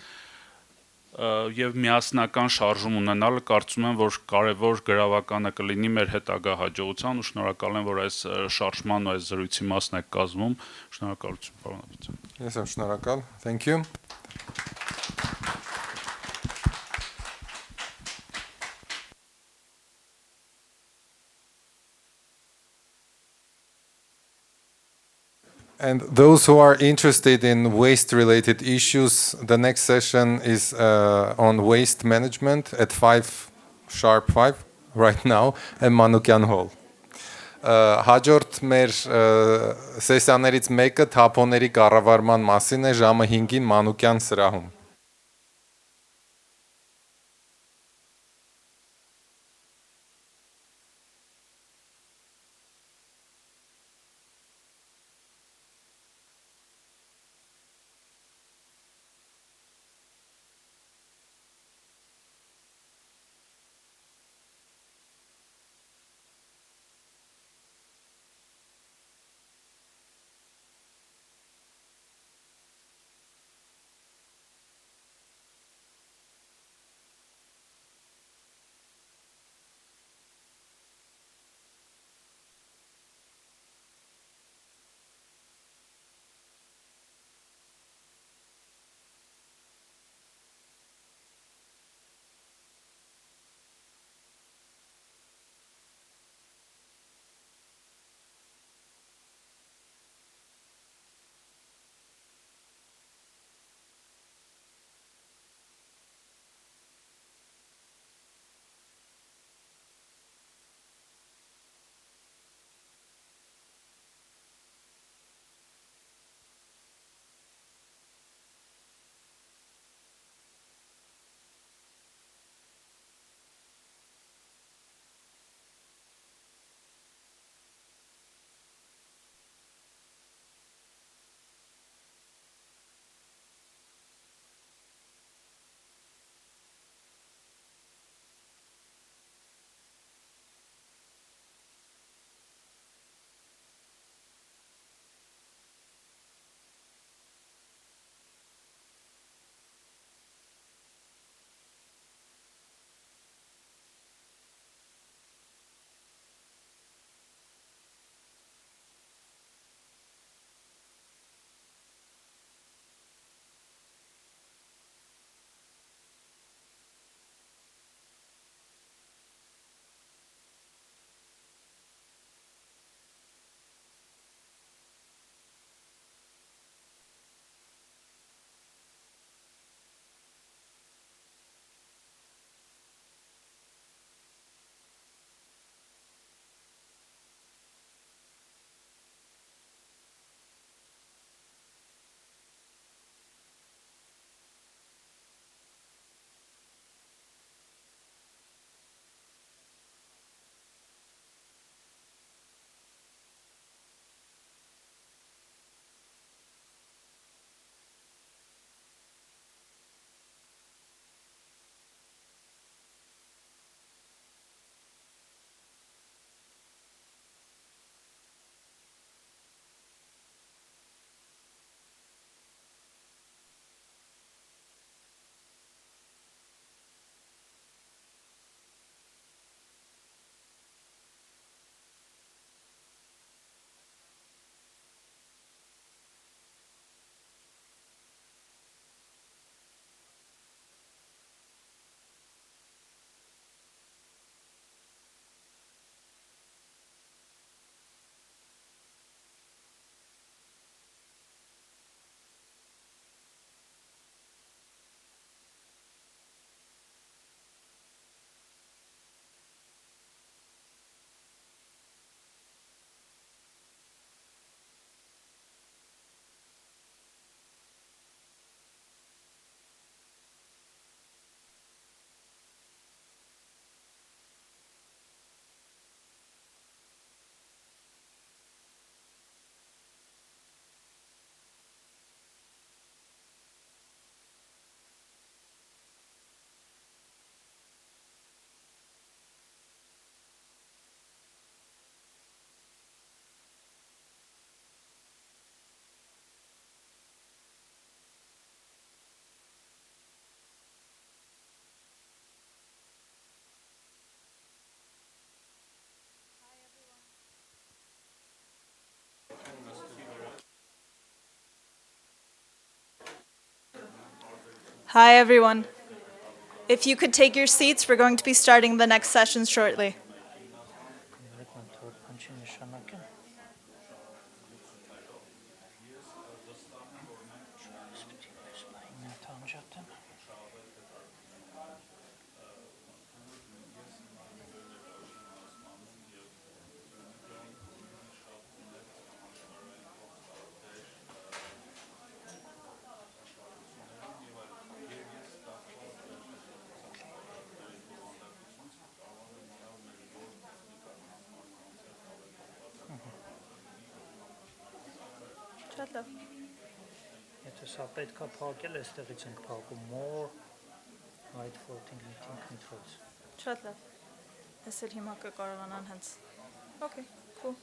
եւ միասնական շարժում ունենալը կարծում եմ, որ կարևոր գրավականը կլինի մեր հետագա հաջողության ու շնորհակալ եմ, որ այս շարժման ու այս զրույցի մասն եք կազմում։ Շնորհակալություն, պարոն Աբրատյան։ Ես եմ շնորհակալ։ Thank you. And those who are interested in waste-related issues, the next session is on waste management at 5:05 right now in Manukyan Hall. Հաջորդ մեր սեսիաներից մեկը թափոնների կառավարման մասին է ժամը 5-ին Մանուկյան սրահում։ Hi, everyone. If you could take your seats, we're going to be starting the next session shortly. Եթե սա պետք է փակել, այստեղից ենք փակում more hide floating meeting controls։ Շատ լավ։ Ես էլ հիմա կկարողանան հենց։ Okay, cool.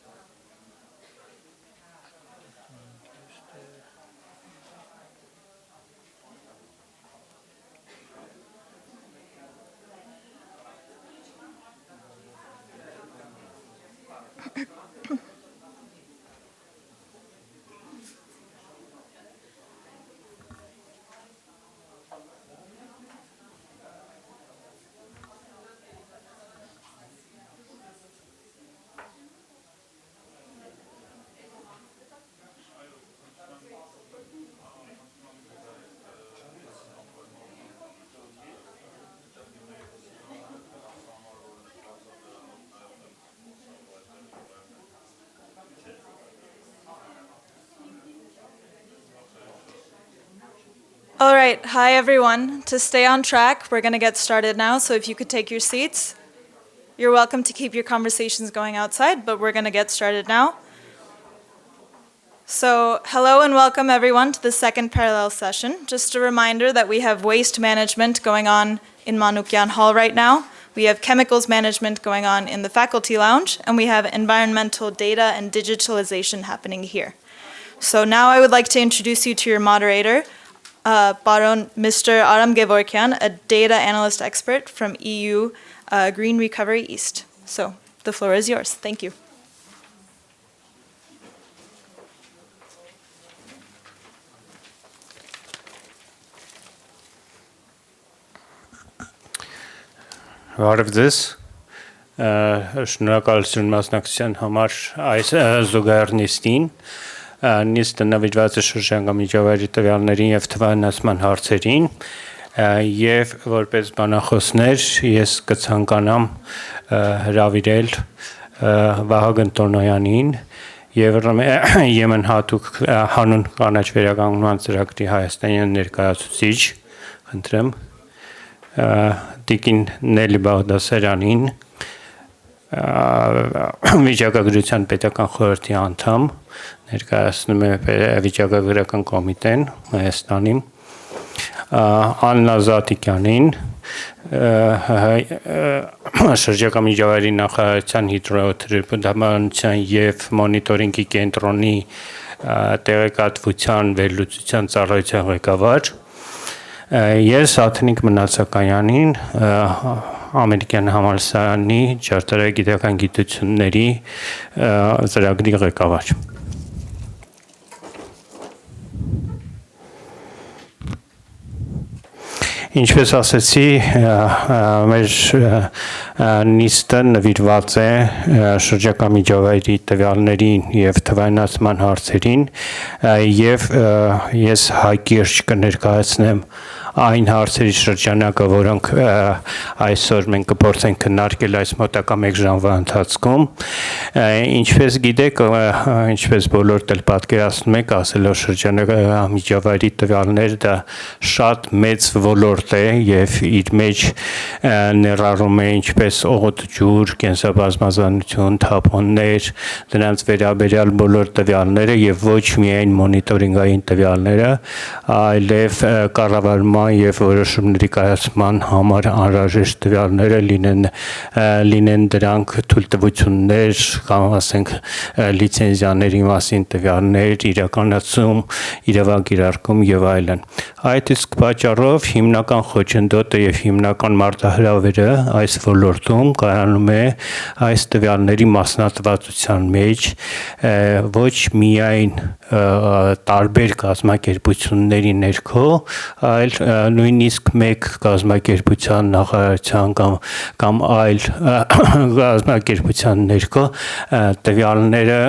All right, hi everyone. To stay on track, we're going to get started now. So if you could take your seats, you're welcome to keep your conversations going outside, but we're going to get started now. So hello and welcome everyone to the second parallel session. Just a reminder that we have waste management going on in Manukyan Hall right now. We have chemicals management going on in the faculty lounge, and we have environmental data and digitalization happening here. So now I would like to introduce you to your moderator, Baron Mr. Aram Gevorkian, a data analyst expert from EU Green Recovery East. So the floor is yours. Thank you. Բարև ձեզ, շնորհակալություն մասնակցության համար այս զուգահեռնիստին, նիստը նվիրված է շրջանկամիջավայրի տվյալներին եւ թվայնացման հարցերին, եւ որպես բանախոսներ ես կցանկանամ հրավիրել Վահագն Տոնոյանին եւ Եմեն հատուկ հանուն կանաչ վերականգնման ծրագրի հայաստանյան ներկայացուցիչ, խնդրեմ Տիկին Նելի Բաղդասարյանին, վիճակագրության պետական խորհրդի անդամ, ներկայացնում է վիճակագրական կոմիտեն Հայաստանի, Աննա Զատիկյանին, շրջակա միջավայրի նախարարության հիդրոթերապևտաբանության եւ մոնիտորինգի կենտրոնի տեղեկատվության վերլուծության ծառայության ղեկավար, Ես Աթնիկ Մնացականյանին, Ամերիկյան համալսարանի ճարտարագիտական գիտությունների ծրագրի ղեկավար։ Ինչպես ասեցի, մեր նիստը նվիրված է շրջակա միջավայրի տվյալներին եւ թվայնացման հարցերին եւ ես հայկերջ կներկայացնեմ այն հարցերի շրջանակը, որոնք այսօր մենք կփորձենք քննարկել այս մոտակա 1 ժամվա ընթացքում, ինչպես գիտեք, ինչպես բոլորդ էլ պատկերացնում եք, ասելով շրջանակա միջավայրի տվյալներ դա շատ մեծ ոլորտ է եւ իր մեջ ներառում է ինչպես օդ, ջուր, կենսաբազմազանություն, թափոններ, դրանց վերաբերյալ բոլոր տվյալները եւ ոչ միայն մոնիտորինգային տվյալները, այլև կառավարման եւ որոշումների կայացման համար անհրաժեշտ տվյալները լինեն դրանք թույլտվություններ, կամ ասենք լիցենզիաների մասին տվյալներ, իրականացում, իրավակիրարկում եւ այլն։ Այդ իսկ պատճառով հիմնական խոչընդոտը եւ հիմնական մարտահրավերը այս ոլորտում կայանում է այս տվյալների մասնատվածության մեջ, ոչ միայն տարբեր կազմակերպությունների ներքո, այլ նույնիսկ մեկ կազմակերպության նախարարության կամ այլ կազմակերպության ներքո տվյալները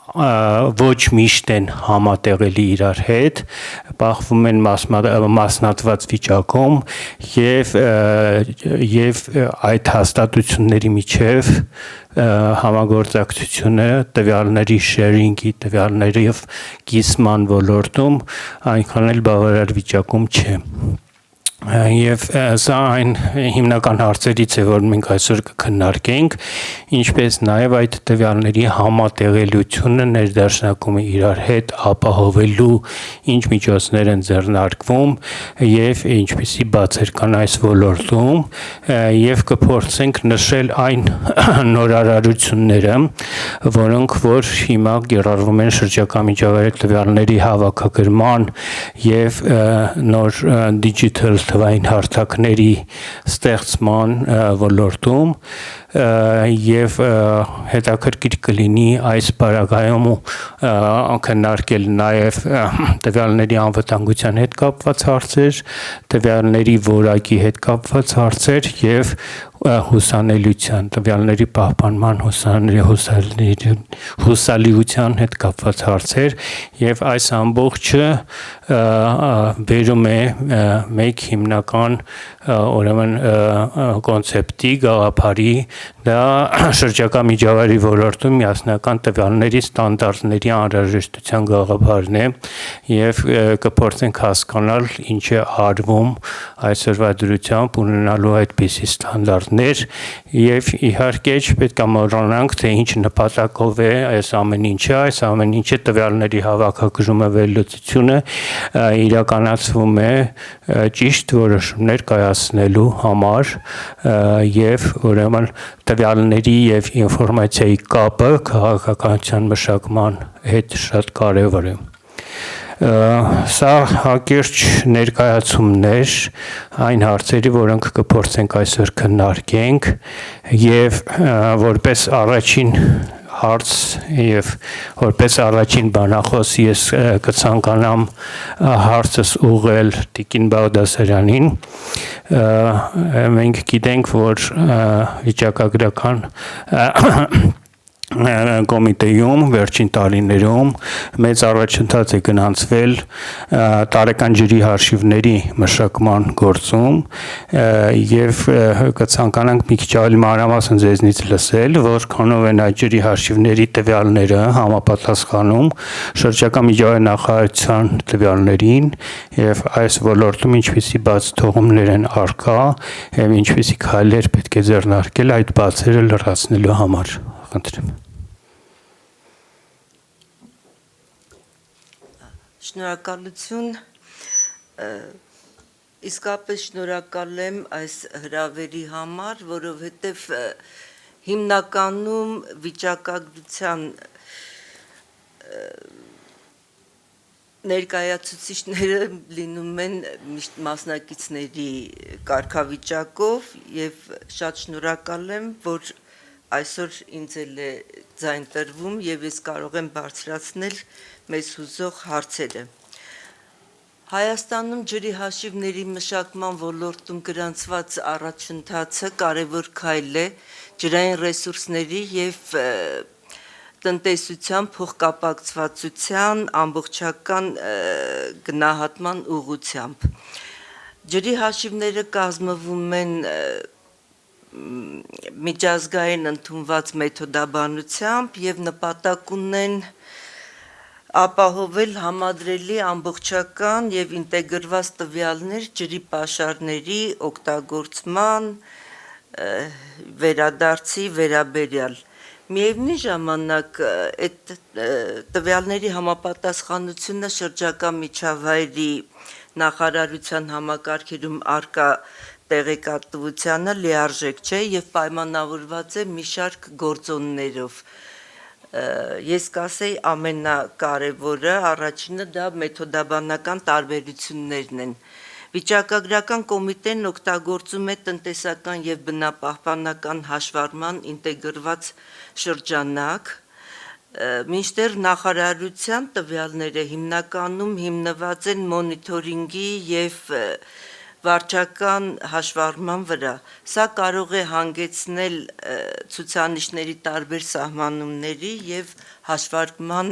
ոչ միշտ են համատեղելի իրար հետ, բախվում են մասնատված վիճակում եւ այդ հաստատությունների միջև համագործակցությունը տվյալների շերինգի, տվյալների կիսման ոլորտում այնքան էլ բավարար վիճակում չէ։ Եվ սա այն հիմնական հարցերից է, որ մենք այսօր կքննարկենք, ինչպես նաև այդ տվյալների համատեղելիությունը ներդաշնակումը իրար հետ ապահովելու ինչ միջոցներ են ձեռնարկվում եւ ինչպիսի բացեր կան այս ոլորտում եւ կփորձենք նշել այն նորարարությունները, որոնք որ հիմա կիրառվում են շրջակա միջավայրի տվյալների հավաքագրման եւ նոր digital թվային հարթակների ստեղծման ոլորտում եւ հետաքրքիր կլինի այս բարակայում քննարկել նաեւ տվյալների անվտանգության հետ կապված հարցեր, տվյալների որակի հետ կապված հարցեր եւ հուսանելիության, տվյալների պահպանման հուսալիության հետ կապված հարցեր եւ այս ամբողջը բերում է մեկ հիմնական ուրեմն կոնցեպտի գաղափարի դա շրջակա միջավայրի ոլորտում միասնական տվյալների ստանդարտների անհրաժեշտության գաղափարն է եւ կփորձենք հասկանալ ինչ է արվում այսօրվա դրությամբ ունենալու այդպիսի ստանդարտներ եւ իհարկե չպետք է մոռանանք թե ինչ նպատակով է այս ամեն ինչը տվյալների հավաքագրումը վերլուծությունը իրականացվում է ճիշտ որոշումներ կայացնելու համար եւ ուրեմն տվյալների եւ ինֆորմացիայի կապը քաղաքականության մշակման հետ շատ կարեւոր է։ Սա հակիրճ ներկայացումներ այն հարցերի, որոնք կփորձենք այսօր քննարկենք եւ որպես առաջին հարց եւ որպես առաջին բանախոս ես կցանկանամ հարցս ուղղել Տիկին Բաղդասարյանին մենք գիտենք որ վիճակագրական կոմիտեում վերջին տարիներում մեծ առաջընթաց է գնացվել տարեկան ջրի արխիվների մշակման գործում եւ կցանկանանք մի քիչ ավելի մանրամասն ձեզնից լսել, որքանով են այդ ջրի արխիվների տվյալները համապատասխանում շրջակա միջավայրի նախարարության տվյալներին եւ այս ոլորտում ինչպիսի բաց թողումներ են առկա եւ ինչպիսի քայլեր պետք է ձեռնարկել այդ բացերը լրացնելու համար։ Խնդրեմ։ Շնորհակալություն, իսկապես շնորհակալ եմ այս հրավերի համար, որովհետև հիմնականում վիճակագրության ներկայացուցիչները լինում են միշտ մասնակիցների կարգավիճակով եւ շատ շնորհակալ եմ, որ այսօր ինձ էլ է ձայն տրվում եւ ես կարող եմ բարձրացնել մեզ հուզող հարցերը։ Հայաստանում ջրի հաշիվների մշակման ոլորտում գրանցված առաջընթացը կարևոր քայլ է ջրային ռեսուրսների եւ տնտեսության փոխկապակցվածության ամբողջական գնահատման ուղղությամբ։ Ջրի հաշիվները կազմվում են միջազգային ընդունված մեթոդաբանությամբ եւ նպատակ ունեն ապահովել համադրելի ամբողջական եւ ինտեգրված տվյալներ ջրի պաշարների օգտագործման վերադարձի վերաբերյալ։ Միևնույն ժամանակ այդ տվյալների համապատասխանությունը շրջակա միջավայրի նախարարության համակարգերում առկա տեղեկատվությանը լիարժեք չէ եւ պայմանավորված է մի շարք գործոններով։ Ես կասեի ամենակարևորը, առաջինը դա մեթոդաբանական տարբերություններն են։ Վիճակագրական կոմիտեն օգտագործում է տնտեսական եւ բնապահպանական հաշվառման ինտեգրված շրջանակ, Մինչդեռ նախարարության տվյալները հիմնականում հիմնված են մոնիթորինգի եւ վարչական հաշվառման վրա։ Սա կարող է հանգեցնել ցուցանիշների տարբեր սահմանումների եւ հաշվարկման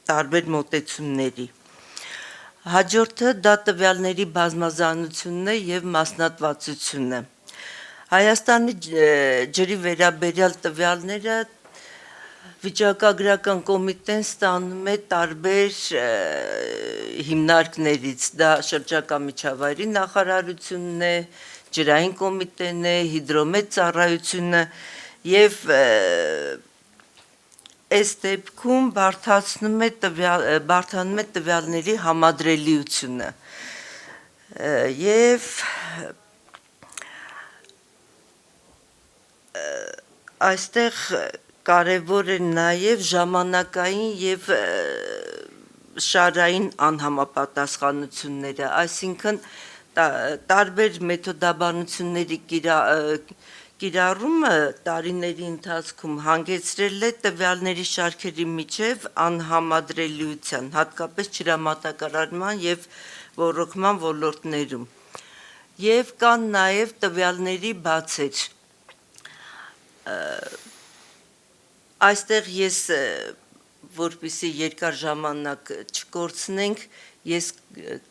տարբեր մոտեցումների։ Հաջորդը դա տվյալների բազմազանությունն է եւ մասնատվածությունը։ Հայաստանի ջրի վերաբերյալ տվյալները Վիճակագրական կոմիտեն ստանում է տարբեր հիմնարկներից, դա շրջակա միջավայրի նախարարությունն է, ջրային կոմիտեն է, հիդրոմետ ծառայությունը եւ այս դեպքում բարդանում է տվյալների համադրելիությունը եւ այստեղ կարևոր է նաև ժամանակային եւ շարային անհամապատասխանությունները, այսինքն տարբեր մեթոդաբանությունների կիրառումը տարիների ընթացքում հանգեցրել է տվյալների շարքերի միջև անհամադրելիության, հատկապես ջրամատակարարման եւ ոռոգման ոլորտներում։ Եվ կան նաև տվյալների բացեր։ Այստեղ ես որպեսզի երկար ժամանակ չկորցնենք, ես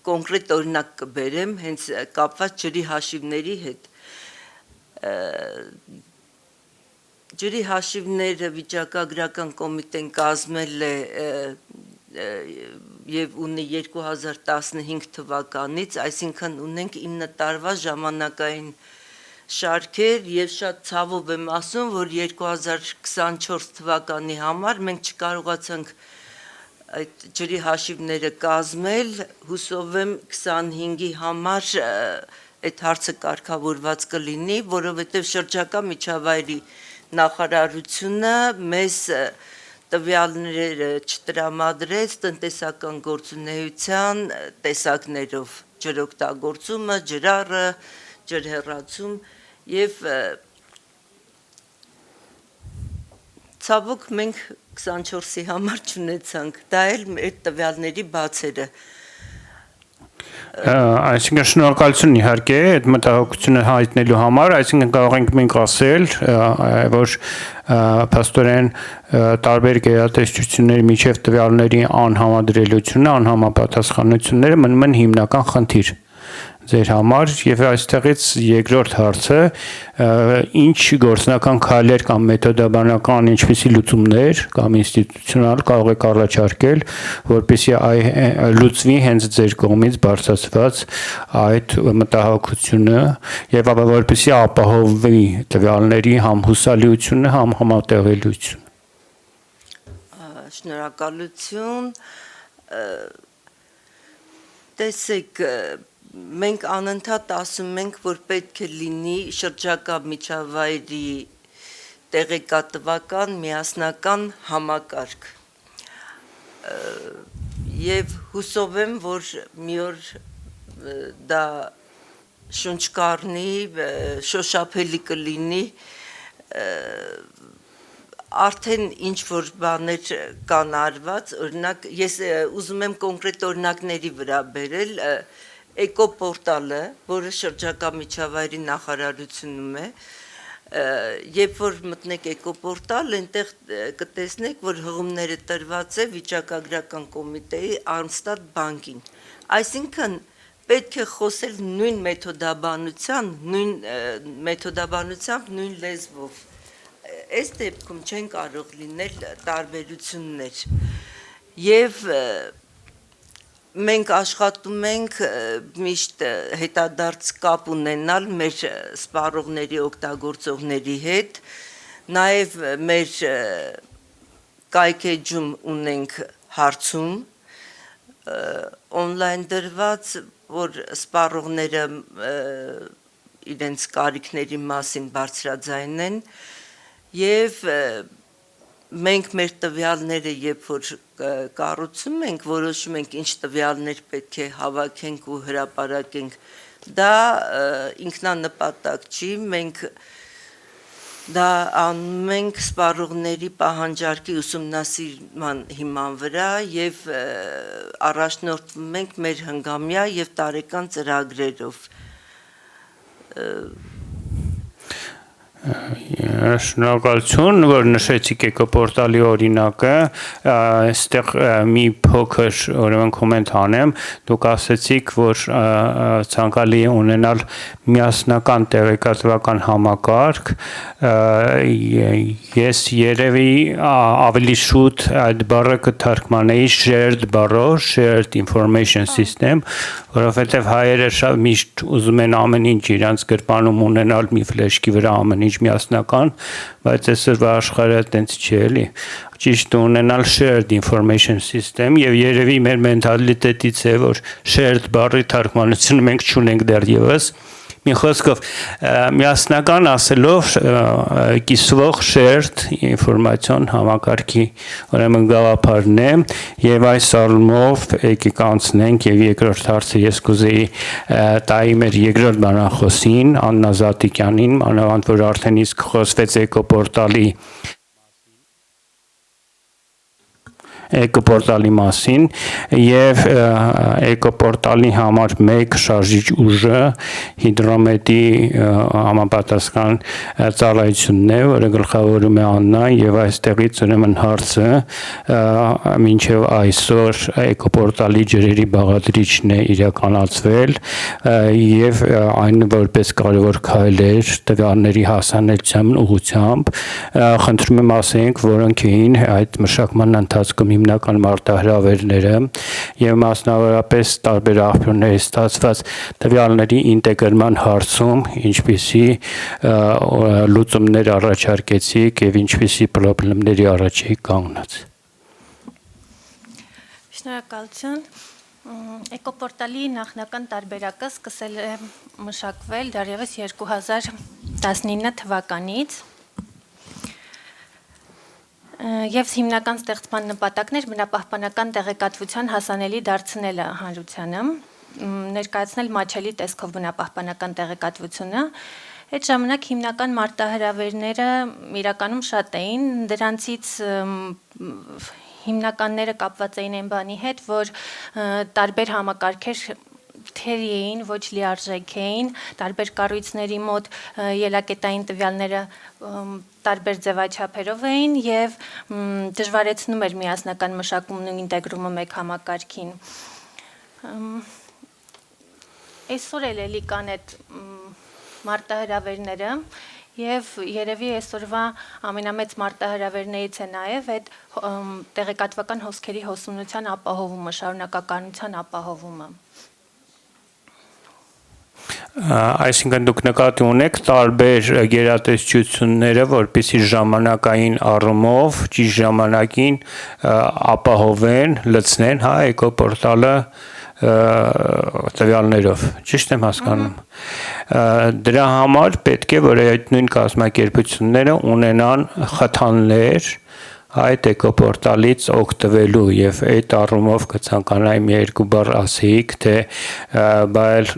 կոնկրետ օրինակ կբերեմ հենց կապված ջրի հաշիվների հետ։ Ջրի հաշիվները վիճակագրական կոմիտեն կազմել է եւ ունի 2015 թվականից, այսինքն ունենք 9 տարվա ժամանակային շարքեր եւ շատ ցավով եմ ասում, որ 2024 թվականի համար մենք չկարողացանք այդ ջրի հաշիվները կազմել, հուսով եմ 25-ի համար այդ հարցը կարգավորված կլինի, որովհետեւ շրջակա միջավայրի նախարարությունը մեզ տվյալները չտրամադրեց տնտեսական գործունեության տեսակներով, ջրօգտագործումը, ջրառը, ջրհեռացում եւ ցավոք մենք 24-ի համար չունեցանք, դա էլ մեր տվյալների բացերը։ Այսինքն շնորհակալություն իհարկե այդ մտահոգությունը հայտնելու համար, այսինքն կարող ենք մենք ասել, որ փաստորեն տարբեր գերատեսչությունների միջև տվյալների անհամադրելիությունը, անհամապատասխանությունները մնում են հիմնական խնդիր ձեր համար եւ այստեղից երկրորդ հարցը ինչ գործնական քայլեր կամ մեթոդաբանական ինչպիսի լուծումներ կամ ինստիտուցիոնալ կարող եք առաջարկել, որպեսզի լուծվի հենց ձեր կողմից բարձրացված այդ մտահոգությունը եւ որպեսզի ապահովվի տվյալների համ հուսալիությունը, համ համատեղելիությունը։ Շնորհակալություն։ Տեսեք, մենք անընդհատ ասում ենք, որ պետք է լինի շրջակա միջավայրի տեղեկատվական միասնական համակարգ։ Եվ հուսով եմ, որ մի օր դա շունչ կառնի, շոշափելի կլինի, արդեն ինչ որ բաներ կան արված, օրինակ ես ուզում եմ կոնկրետ օրինակների վրա բերել էկոպորտալը, որը շրջակա միջավայրի նախարարությունում է, երբ որ մտնեք էկոպորտալ, այնտեղ կտեսնեք, որ հղումները տրված է վիճակագրական կոմիտեի Armstad բանկին։ Այսինքն պետք է խոսել նույն մեթոդաբանությամբ, նույն լեզվով։ Այս դեպքում չեն կարող լինել տարբերություններ։ Եվ մենք աշխատում ենք միշտ հետադարձ կապ ունենալ մեր սպառողների, օգտագործողների հետ, նաև մեր կայքեջում ունենք հարցում, օնլայն դրված, որ սպառողները իրենց կարիքների մասին բարձրաձայնեն, եւ մենք մեր տվյալները երբ որ կառուցում ենք, որոշում ենք ինչ տվյալներ պետք է հավաքենք ու հրապարակենք, դա ինքնանպատակ չի, մենք Դա անում ենք սպառողների պահանջարկի ուսումնասիրման հիման վրա եւ առաջնորդվում ենք մեր հնգամյա եւ տարեկան ծրագրերով։ Շնորհակալություն, որ նշեցիք էկոպորտալի օրինակը, այստեղ մի փոքր ուրեմն կոմենտ անեմ, դուք ասացիք, որ ցանկալի է ունենալ միասնական տեղեկատվական համակարգ, ես երևի ավելի շուտ այդ բառը կթարգմանեի shared բառով, shared information system, որովհետև հայերը շատ միշտ ուզում են ամեն ինչ իրանց գրպանում ունենալ մի ֆլեշկի վրա ամեն ինչ միասնական, բայց այսօրվա աշխարհը այդպես չի էլի։ Ճիշտ ունենալ shared information system եւ երևի մեր մենթալիտետից է, որ shared բառի թարգմանությունը մենք չունենք դեռևս։ Մի խոսքով միասնական ասելով կիսվող shared ինֆորմացիոն համակարգի ուրեմն գաղափարն է եւ այս առումով եկեք անցնենք եւ երկրորդ հարցը ես կուզեի տայի մեր երկրորդ բանախոսին Աննա Զատիկյանին, մանավանդ որ արդեն իսկ խոսվեց էկոպորտալի էկոպորտալի մասին եւ էկոպորտալի համար 1 շարժիչ ուժը հիդրոմետի համապատասխան ծառայությունն է, որը գլխավորում է Աննա եւ այստեղից ուրեմն հարցը մինչեւ այսօր էկոպորտալի ջրերի բաղադրիչն է իրականացվել եւ այն որպես կարևոր քայլ էր տվյալների հասանելիության ուղղությամբ խնդրում եմ ասենք որոնք էին այդ մշակման ընթացքում հիմնական մարտահրավերները եւ մասնավորապես տարբեր աղբյուրներից ստացված տվյալների ինտեգրման հարցում ինչպիսի լուծումներ առաջարկեցիք եւ ինչպիսի խնդիրների առաջ եք կանգնած։ Շնորհակալություն։ Էկոպորտալի նախնական տարբերակը սկսել է մշակվել դեռևս 2019 թվականից եւ հիմնական ստեղծման նպատակն էր բնապահպանական տեղեկատվության հասանելի դարձնելը հանրությանը, ներկայացնել մատչելի տեսքով բնապահպանական տեղեկատվությունը։ Այդ ժամանակ հիմնական մարտահրավերները իրականում շատ էին, դրանցից հիմնականները կապված էին այն բանի հետ, որ տարբեր համակարգեր թերի էին, ոչ լիարժեք էին, տարբեր կառույցների մոտ ելակետային տվյալները տարբեր ձևաչափերով էին եւ դժվարեցնում էր միասնական մշակումն ու ինտեգրումը մեկ համակարգին։ Այսօր էլի կան այդ մարտահրավերները եւ երևի այսօրվա ամենամեծ մարտահրավերներից է նաեւ այդ տեղեկատվական հոսքերի հոսունության ապահովումը, շարունակականության ապահովումը։ Այսինքն դուք նկատի ունեք տարբեր գերատեսչությունները, որպեսզի ժամանակային առումով ճիշտ ժամանակին ապահովեն, լցնեն, հա, էկոպորտալը տվյալներով, ճիշտ եմ հասկանում։ Դրա համար պետք է որ այդ նույն կազմակերպությունները ունենան խթաններ այդ էկոպորտալից օգտվելու եւ այդ առումով կցանկանայիմ երկու բառ ասեիք թե բայց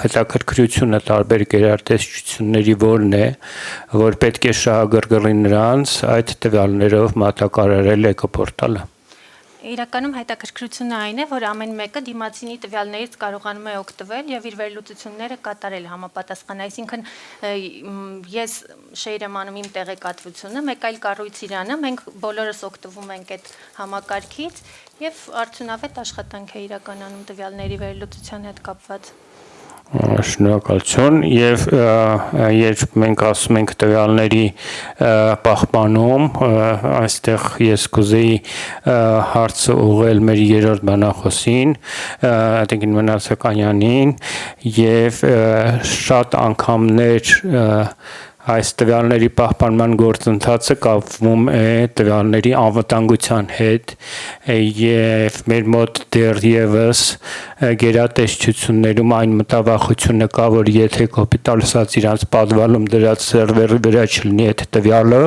հետաքրքրությունը տարբեր գերատեսչությունների որն է որ պետք է շահագրգռի նրանց այդ տվյալներով մատակարարել էկոպորտալը։ Իրականում հետաքրքրությունը այն է, որ ամեն մեկը դիմացինի տվյալներից կարողանում է օգտվել եւ իր վերլուծությունները կատարել համապատասխան, այսինքն ես շեյր եմ անում իմ տեղեկատվությունը, մեկ այլ կառույց իրանը, մենք բոլորս օգտվում ենք այդ համակարգից եւ արդյունավետ աշխատանք է իրականանում տվյալների վերլուծության հետ կապված։ Շնորհակալություն եւ երբ մենք ասում ենք տվյալների պահպանում այստեղ ես կուզեի հարցը ուղղել մեր երրորդ բանախոսին Տիկին Մնացականյանին եւ շատ անգամներ այս տվյալների պահպանման գործընթացը կապվում է տվյալների անվտանգության հետ եւ մեր մոտ դեռևս գերատեսչություններում այն մտավախությունը կա որ եթե կոպիտալ ասած իրանց պատվալում դրած սերվերի վրա չլինի այդ տվյալը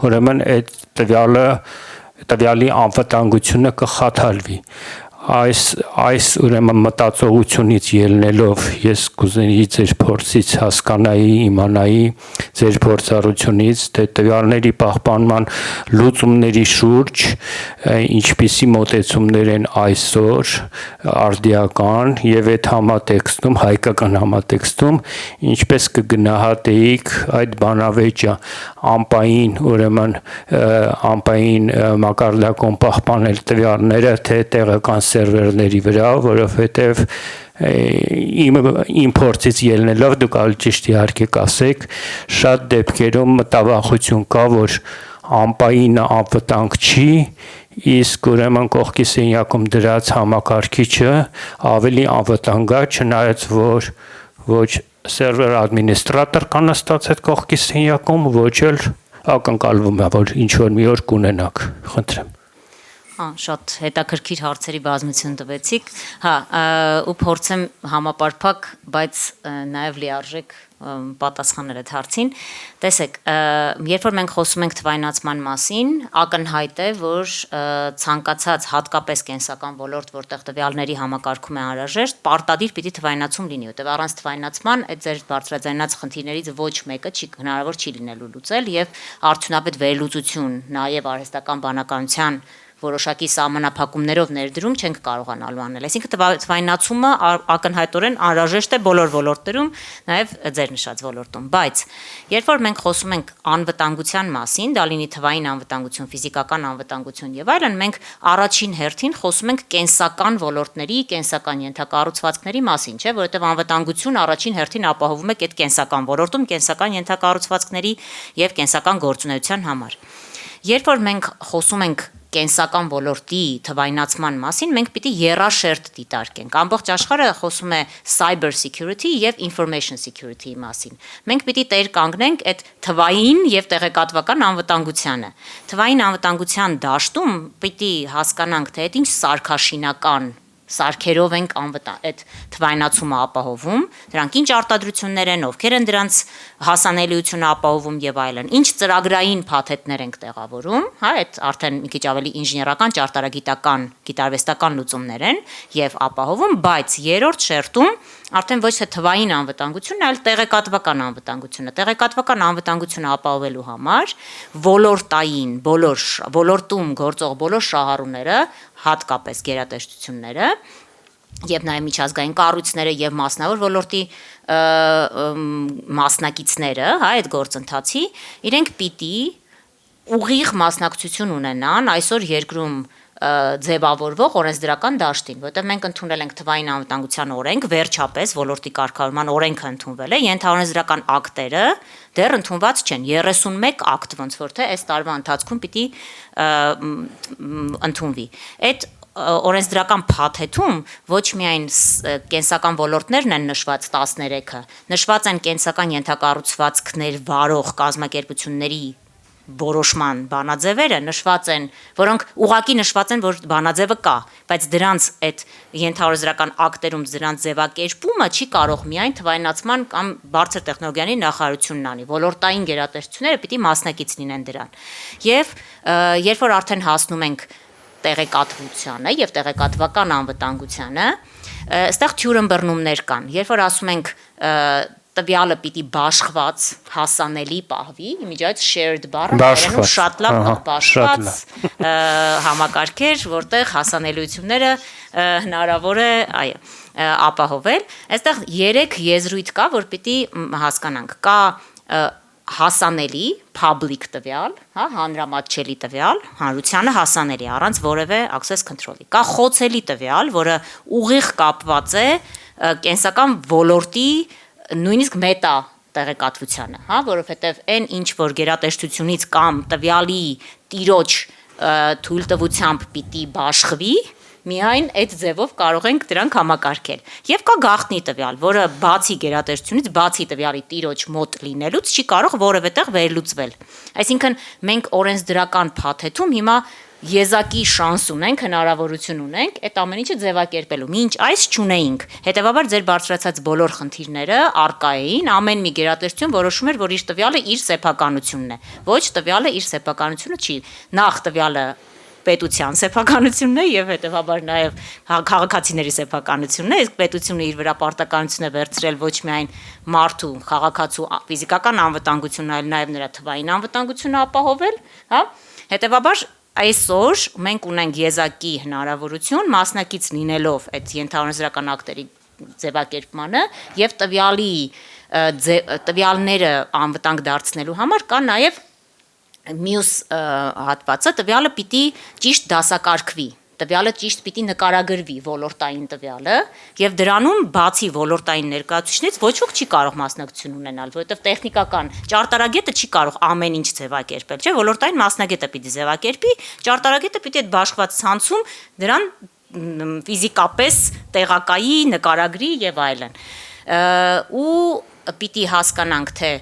ուրեմն այդ տվյալի անվտանգությունը կխաթարվի այս ուրեմն մտածողությունից ելնելով ես կուզենայի ձեր փորձից հասկանայի, իմանայի ձեր փորձառությունից, թե տվյալների պահպանման լուծումների շուրջ ինչպիսի մոտեցումներ են այսօր արդիական եւ այդ համատեքստում, հայկական համատեքստում, ինչպես կգնահատեիք այդ բանավեճը ամպային, ուրեմն ամպային մակարդակում պահպանել տվյալները, թե տեղական սերվերների վրա, որովհետև իմ փորձից ելնելով դուք ալ ճիշտ իհարկե կասեք, շատ դեպքերում մտավախություն կա, որ ամպայինը անվտանգ չի, իսկ ուրեմն կողքի սենյակում դրած համակարգիչը ավելի անվտանգ է, չնայած որ ոչ սերվեր ադմինիստրատոր կա նստած այդ կողքի սենյակում, ոչ էլ ակնկալվում է, որ ինչ որ մի օր կունենաք, խնդրեմ։ Շատ հետաքրքիր հարցերի բազմություն տվեցիք, ու փորձեմ համապարփակ, բայց նաև լիարժեք պատասխանել այդ հարցին։ Տեսեք, երբ որ մենք խոսում ենք թվայնացման մասին, ակնհայտ է, որ ցանկացած հատկապես կենսական ոլորտ, որտեղ տվյալների համակարգում է անհրաժեշտ, պարտադիր պիտի թվայնացում լինի, որտեղ առանց թվայնացման այդ ձեր բարձրաձայնած խնդիրներից ոչ մեկը հնարավոր չի լինելու լուծել եւ արդյունավետ վերլուծություն նաև արհեստական բանականության որոշակի սահմանափակումներով ներդրում չենք կարողանալու անել։ Այսինքն թվայնացումը ակնհայտորեն անհրաժեշտ է բոլոր ոլորտներում, նաև ձեր նշած ոլորտում, բայց երբ որ մենք խոսում ենք անվտանգության մասին, դա լինի թվային անվտանգություն, ֆիզիկական անվտանգություն եւ այլն, մենք առաջին հերթին խոսում ենք կենսական ոլորտների, կենսական ենթակառուցվածքների մասին, չէ՞, որովհետեւ անվտանգություն առաջին հերթին ապահովում է այդ կենսական ոլորտում, կենսական ենթակառուցվածքների եւ կենսական գործունեության համար։ Երբ որ մենք խոսում ենք կենսական ոլորտի թվայնացման մասին, մենք պիտի եռաշերտ դիտարկենք։ Ամբողջ աշխարհը խոսում է cyber security եւ information security-ի մասին։ Մենք պիտի տեր կանգնենք այդ թվային եւ տեղեկատվական անվտանգությանը։ Թվային անվտանգության դաշտում պիտի հասկանանք, թե այդ ինչ սարքաշինական սարքերով ենք այդ թվայնացումը ապահովում, դրանք ինչ արտադրություններ են, ովքեր են դրանց հասանելիությունը ապահովում եւ այլն, ինչ ծրագրային փաթեթներ ենք տեղավորում, այդ արդեն մի քիչ ավելի ինժեներական, ճարտարագիտական, գիտարվեստական լուծումներ են եւ ապահովում, բայց երրորդ շերտում արդեն ոչ թե թվային անվտանգությունն, այլ տեղեկատվական անվտանգությունը։ Տեղեկատվական անվտանգությունը ապահովելու համար ոլորտային, ոլորտում գործող բոլոր շահառուները, հատկապես գերատեսչությունները եւ նաեւ միջազգային կառույցները եւ մասնավոր ոլորտի մասնակիցները, այդ գործընթացի, իրենք պիտի ուղիղ մասնակցություն ունենան այսօր երկրում ձևավորվող օրենսդրական դաշտին, որտեղ մենք ընդունել ենք թվային անվտանգության օրենք, վերջապես ոլորտի կարգավորման օրենքը ընդունվել է, ենթաօրենսդրական ակտերը դեռ ընդունված չեն, 31 ակտ ոնց որ թե այս տարվա ընթացքում պիտի ընդունվի։ Այդ օրենսդրական փաթեթում ոչ միայն կենսական ոլորտներն են նշված 13-ը, նշված են կենսական ենթակառուցվածքներ վարող կազմակերպությունների որոշման բանաձևերը նշված են, որոնք ուղղակի նշված են, որ բանաձևը կա, բայց դրանց այդ ենթաօրենսդրական ակտերում դրանց ձևակերպումը չի կարող միայն թվայնացման կամ բարձր տեխնոլոգիաների նախարարությունն անի, ոլորտային գերատեսչությունները պիտի մասնակից լինեն դրան։ Եվ երբ որ արդեն հասնում ենք տեղեկատվությանը եւ տեղեկատվական անվտանգությանը, այստեղ թյուրըմբռնումներ կան։ Երբ որ ասում ենք տվյալը պիտի բաշխված, հասանելի պահվի, իմիջիայից shared բառը շատ լավ բաշխված համակարգեր, որտեղ հասանելիությունները հնարավոր է, ապահովել։ Այստեղ 3 եզրույթ կա, որ պիտի հասկանանք։ Կա հասանելի public տվյալ, հանրամատչելի տվյալ, հանրությանը հասանելի, առանց որևէ access control-ի։ Կա խոցելի տվյալ, որը ուղիղ կապված է կենսական ոլորտի նույնիսկ մետա տեղեկատվությանը, որովհետև այն ինչ որ գերատեսչությունից կամ տվյալի տիրոջ թույլտվությամբ պիտի բաշխվի, միայն այդ ձևով կարող ենք դրանք համակարգել։ Եվ կա գաղտնի տվյալ, որը բացի գերատեսչությունից, բացի տվյալի տիրոջ մոտ լինելուց չի կարող որևէ տեղ վերլուծվել։ Այսինքն մենք օրենսդրական փաթեթում հիմա եզակի շանս ունենք, հնարավորություն ունենք այդ ամեն ինչը ձևակերպելու։ Մինչ այս չունեինք։ Հետևաբար ձեր բարձրացած բոլոր խնդիրները արկա էին, ամեն մի գերատեսչություն որոշում էր, որ իր տվյալը իր սեփականությունն է։ Ոչ, տվյալը իր սեփականությունը չի։ Նախ տվյալը պետության սեփականությունն է եւ հետեւաբար նաեւ քաղաքացիների սեփականությունն է, իսկ պետությունը իր վրա պարտականություն է վերցրել ոչ միայն մարդու, քաղաքացու ֆիզիկական անվտանգությունն, այլ նաեւ նրա թվային անվտանգությունը ապահովել, հա։ Հետեւաբար այսօր մենք ունենք եզակի հնարավորություն մասնակից լինելով այդ ենթաօրինսդրական ակտերի ձևակերպմանը եւ տվյալները անվտանգ դարձնելու համար կա նաեւ մյուս հատվածը տվյալը պիտի ճիշտ դասակարգվի, տվյալը ճիշտ պիտի նկարագրվի ոլորտային տվյալը եւ դրանում բացի ոլորտային ներկայացուցիչներից ոչ ոք չի կարող մասնակցություն ունենալ, որովհետեւ տեխնիկական ճարտարագետը չի կարող ամեն ինչ ձևակերպել, չէ՞, ոլորտային մասնագետը պիտի ձևակերպի, ճարտարագետը պիտի այդ բաշխված ցանցում դրան ֆիզիկապես տեղակայի, նկարագրի եւ այլն։ Ու պիտի հասկանանք թե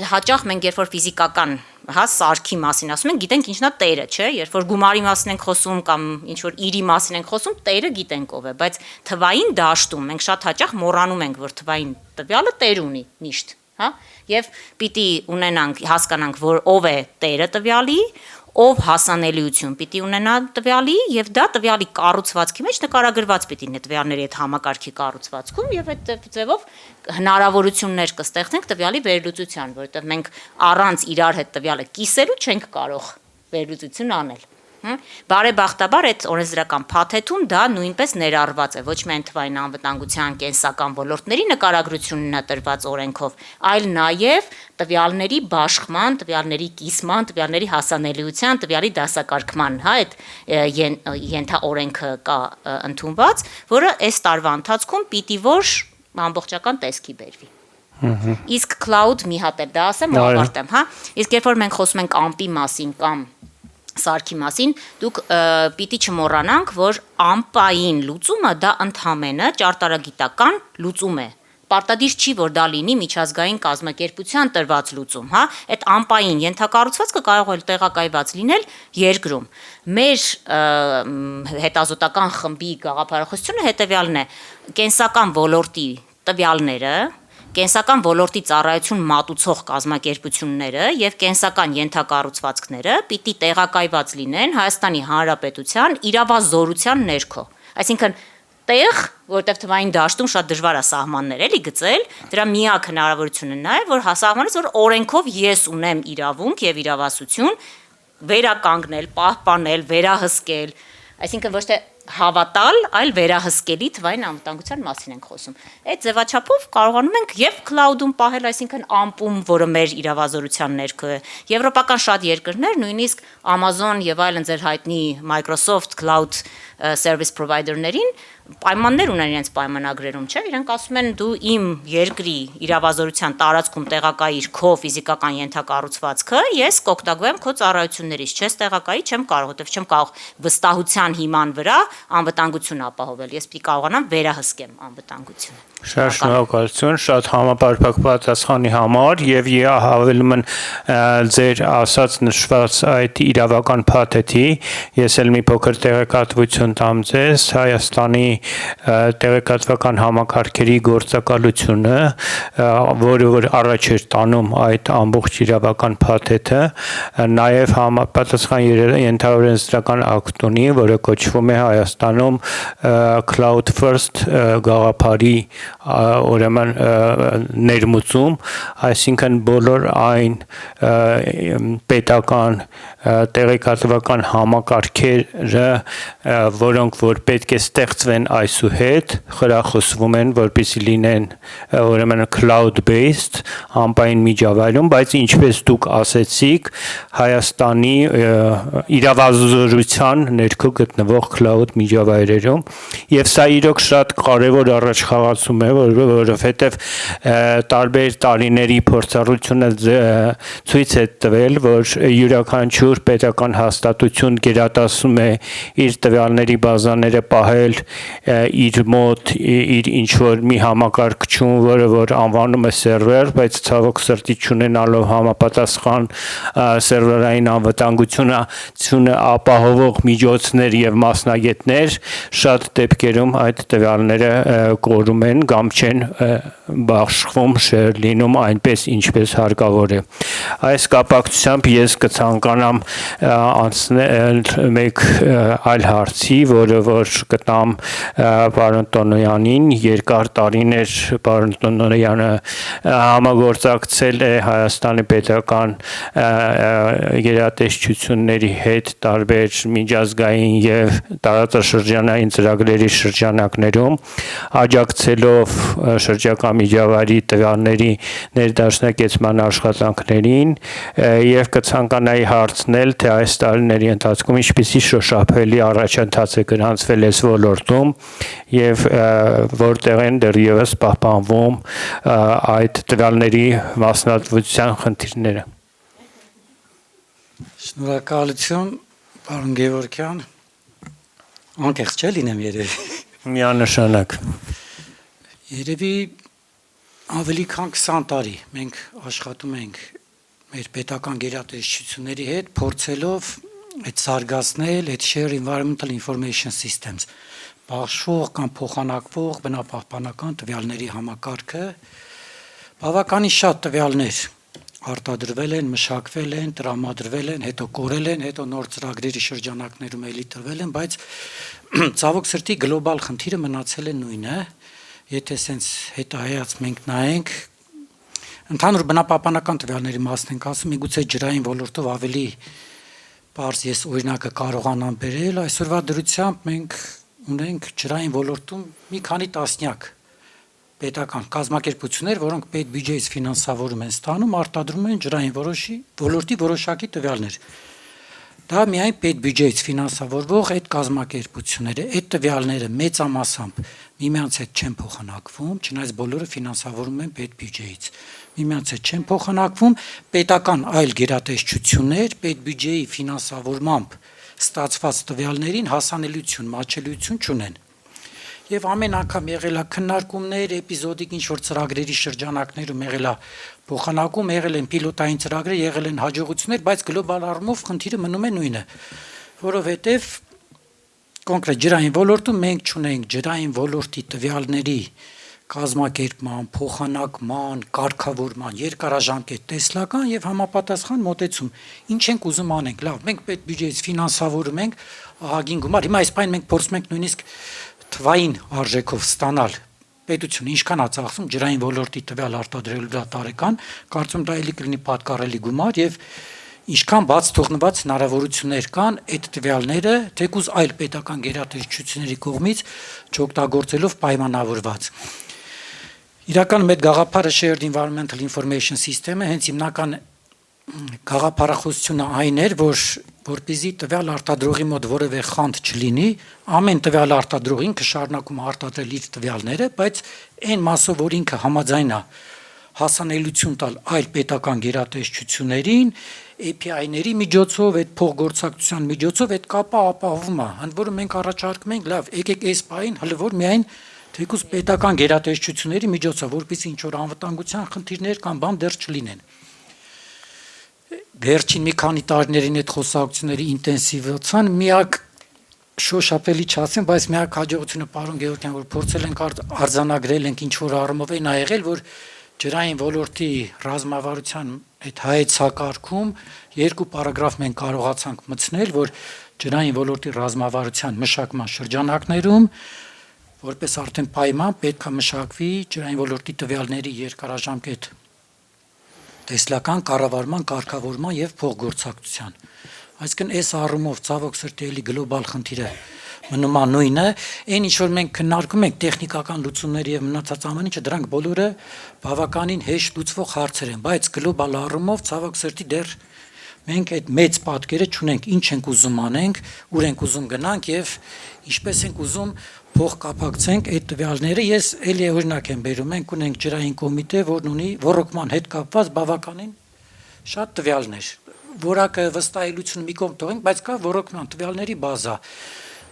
հաճախ մենք երբ որ ֆիզիկական սարքի մասին ասում ենք, գիտենք ինչն է տերը, չէ, երբ որ գումարի մասին ենք խոսում կամ ինչ որ իրի մասին ենք խոսում, տերը գիտենք ով է, բայց թվային դաշտում մենք շատ հաճախ մոռանում ենք, որ թվային տվյալը տեր ունի միշտ, հա, եւ պիտի ունենանք, հասկանանք, որ ով է տերը տվյալի, ով հասանելիություն պիտի ունենա տվյալի եւ դա տվյալի կառուցվածքի մեջ նկարագրված պիտի լինի տվյալների այդ համակարգի կառուցվածքում եւ այդ ձևով հնարավորություններ կստեղծենք տվյալի վերլուծության, որովհետեւ մենք առանց իրար հետ տվյալը կիսելու չենք կարող վերլուծություն անել։ Բարեբախտաբար այդ օրենսդրական փաթեթում դա նույնպես ներառված է, ոչ միայն թվային անվտանգության կենսական ոլորտների նկարագրությունն է տրված օրենքով, այլ նաև տվյալների բաշխման, տվյալների կիսման, տվյալների հասանելիության, տվյալի դասակարգման, հա, այդ ենթաօրենքը կա ընդունված, որը այս տարվա ընթացքում պիտի որ ամբողջական տեսքի բերվի։ Իսկ cloud մի հատ էլ դա ասեմ, ավարտեմ, հա։ Իսկ երբ որ մենք խոսում ենք AMP-ի մասին կամ սարքի մասին, դուք պիտի չմոռանանք, որ AMP-ային լուծումը դա ընդհանրապես ճարտարագիտական լուծում է։ Պարտադիր չի, որ դա լինի միջազգային կազմակերպության տրված լուծում, հա, այդ AMP-ային ենթակառուցվածքը կարող է տեղակայված լինել երկրում։ Մեր հետազոտական խմբի գաղափարախոսությունը հետևյալն է. կենսական ոլորտի տվյալները, կենսական ոլորտի ծառայություն մատուցող կազմակերպությունները եւ կենսական ենթակառուցվածքները պիտի տեղակայված լինեն Հայաստանի Հանրապետության իրավազորության ներքո։ Այսինքն տեղ, որտեղ թվային դաշտում շատ դժվար է սահմաններ էլի գծել, դրա միակ հնարավորությունը նա է, որ հասարակապես որ օրենքով ես ունեմ իրավունք եւ իրավասություն վերականգնել, պահպանել, վերահսկել, այսինքն ոչ թե հավատալ, այլ վերահսկելի թվային անվտանգության մասին ենք խոսում։ Այդ ձևաչափով կարողանում ենք եւ cloud-ում պահել, այսինքն AMP-ում, որը մեր իրավազորության ներքո է։ Եվրոպական շատ երկրներ, նույնիսկ Amazon եւ այլն ձեր հայտնի Microsoft Cloud service provider-ներին պայմաններ ունեն իրենց պայմանագրերում, չէ՞, իրենք ասում են դու իմ երկրի իրավազորության տարածքում տեղակայիր քո ֆիզիկական ենթակառուցվածքը, ես կօգտագործեմ քո ծառայություններից, չես տեղակայի, չեմ կարող, որովհետև չեմ կարող վստահության հիման վրա անվտանգություն ապահովել, ես պիտի կարողանամ վերահսկեմ անվտանգությունը։ Շատ շնորհակալություն, շատ համապարփակ պատասխանի համար եւ հավելում եմ ձեր ասած նշված այդ իրավական փաթեթի, ես էլ մի փոքր տեղեկատվություն տամ ձեզ, Հայաստանի տեղեկատվական համակարգերի գործակալությունը, որը որ առաջ էր տանում այդ ամբողջ իրավական փաթեթը, նաեւ համապատասխան ենթաօրենսդրական ակտ ունի, որը կոչվում է Հայաստանում Cloud First գաղափարի ուրեմն ներմուծում, այսինքն բոլոր այն պետական տեղեկատվական համակարգերը, որոնք որ պետք է ստեղծվեն այսուհետ, խրախուսվում են, որպեսզի լինեն ուրեմն cloud based ամպային միջավայրում, բայց ինչպես դուք ասեցիք, Հայաստանի իրավազորության ներքո գտնվող cloud միջավայրերում, եւ սա իրոք շատ կարեւոր առաջխաղացում է, որովհետեւ տարբեր տարիների փորձառությունը ցույց է տվել, որ յուրաքանչյուր պետական հաստատություն գերատասում է իր տվյալների բազաները պահել իր մոտ իր ինչ որ մի համակարգչում, որ անվանում է սերվեր, բայց ցավոք սրտի չունենալով համապատասխան սերվերային անվտանգությունը ապահովող միջոցներ եւ մասնագետներ, շատ դեպքերում այդ տվյալները կորում են կամ չեն բաշխվում, շեր լինում այնպես ինչպես հարկավոր է։ Այս կապակցությամբ ես կցանկանամ անցնել մեկ այլ հարցի, որը որ կտամ պարոն Տոնոյանին, երկար տարիներ պարոն Տոնոյանը համագործակցել է Հայաստանի պետական գերատեսչությունների հետ տարբեր միջազգային եւ տարածաշրջանային ծրագրերի շրջանակներում, աջակցելով շրջակա միջավայրի տվյալների ներդաշնակեցման աշխատանքներին եւ կցանկանայի հարցնել, թե այս տարիների ընթացքում ինչպիսի շոշափելի առաջընթաց է գրանցվել այս ոլորտում եւ որտեղ են դեռևս պահպանվում այդ տվյալների մասնատվության խնդիրները։ Շնորհակալություն, պարոն Գևորգյան։ Անկեղծ չէ լինեմ երևի։ Միանշանակ։ Երևի ավելի քան 20 տարի մենք աշխատում ենք մեր պետական գերատեսչությունների հետ, փորձելով այդ զարգացնել այդ Shared Environmental Information Systems, բաշխող կամ փոխանակվող բնապահպանական տվյալների համակարգը, բավականին շատ տվյալներ արտադրվել են, մշակվել են, տրամադրվել են, հետո կորել են, հետո նոր ծրագրերի շրջանակներում էլի տրվել են, բայց ցավոք սրտի գլոբալ խնդիրը մնացել է նույնը, եթե սենց հետահայաց մենք նայենք, ընդհանուր բնապահպանական տվյալների մասն ենք ասում, միգուցե ջրային ոլորտով ավելի պարզ ես օրինակը կարողանամ բերել, այսօրվա դրությամբ մենք ունենք ջրային ոլորտում մի քանի տասնյակ պետական կազմակերպություններ, որոնք պետ բյուջեից ֆինանսավորում են ստանում, արտադրում են ջրային ոլորտի որոշակի տվյալներ։ Դա միայն պետ բյուջեից ֆինանսավորվող այդ կազմակերպությունները, այդ տվյալները մեծամասամբ միմյանց հետ չեն փոխանակվում, չնայած բոլորը ֆինանսավորում են պետ բյուջեից։ Միմյանց հետ չեն փոխանակվում, պետական այլ գերատեսչություններ պետ բյուջեի ֆինանսավորմամբ ստացված տվյալներին հասանելիություն, մատչելիություն չունեն։ Եվ ամեն անգամ եղել է քննարկումներ, էպիզոդիկ ինչ-որ ծրագրերի շրջանակներում եղել է փոխանակում, եղել են պիլոտային ծրագրեր, եղել են հաջողություններ, բայց գլոբալ առումով խնդիրը մնում է նույնը, որովհետև կոնկրետ ջրային ոլորտում մենք չունենք ջրային ոլորտի տվյալների կազմակերպման, փոխանակման, կարգավորման, երկարաժամկետ տեսլական եւ համապատասխան մոտեցում։ Ինչ ենք ուզում անենք, լավ, մենք պետ բյուջեից ֆինանսավորում ենք ահագին գումար, հիմա այս բանը մենք փորձում ենք նույնիսկ թվային արժեքով ստանալ պետությունը ինչքան է ծախսում ջրային ոլորտի տվյալ արտադրելու դրա տարեկան, կարծում դա էլի կլինի պատկառելի գումար եւ ինչքան բաց թողնված հնարավորություններ կան այդ տվյալները թեկուզ այլ պետական գերատեսչությունների կողմից չօգտագործելով պայմանավորված։ Իրականում այդ գաղափարը Shared Environmental Information System-ը հենց հիմնական գաղափարախոսությունը այն էր, որպեսզի տվյալ արտադրողի մոտ որևէ խանդ չլինի, ամեն տվյալ արտադրողին կշարունակում արտադրել իր տվյալները, բայց այն մասով, որ ինքը համաձայն է հասանելիություն տալ այլ պետական գերատեսչություններին, API-ների միջոցով, այդ փոխգործակցության միջոցով այդ կապը ապահովում է։ Ընդ որում մենք առաջարկում ենք, լավ, եկեք այս բային հələ որ միայն թեկուզ պետական գերատեսչությունների միջոցով, որպեսզի ինչ որ անվտանգության խնդիրներ կամ բան դեռ չլինեն։ Վերջին մի քանի տարիներին այդ խոսակցությունների ինտենսիվացան, միակ շոշափելի չասեմ, բայց միակ հաջողությունը պարոն Գևորգյան, որ փորձել ենք արձանագրել ենք ինչ որ առումով այն ա եղել, որ ջրային ոլորտի ռազմավարության այդ հայեցակարգում երկու պարագրաֆ մենք կարողացանք մտցնել, որ ջրային ոլորտի ռազմավարության մշակման շրջանակներում որպես արդեն պայման պետք է մշակվի ջրային ոլորտի տվյալների երկարաժամկետ տեսլական կառավարման, կարգավորման եւ փոխգործակցության։ Այսինքն այս առումով ցավոք սրտի էլի գլոբալ խնդիրը մնում է նույնը, այն ինչ որ մենք քննարկում ենք տեխնիկական լուծումներ եւ մնացած ամեն ինչը դրանք բոլորը բավականին հեշտ լուծվող հարցեր են, բայց գլոբալ առումով ցավոք սրտի դեռ մենք այդ մեծ պատկերը չունենք, ինչ ենք ուզում անենք, ուր ենք ուզում գնանք եւ ինչպես ենք ուզում փոխկապակցենք այդ տվյալները։ Ես էլի օրինակ եմ բերում, մենք ունենք ջրային կոմիտե, որն ունի ռոռոկման հետ կապված բավականին շատ տվյալներ։ Որակը վստահելիություն մի կողմ թողենք, բայց կա ռոռոկման տվյալների բազա։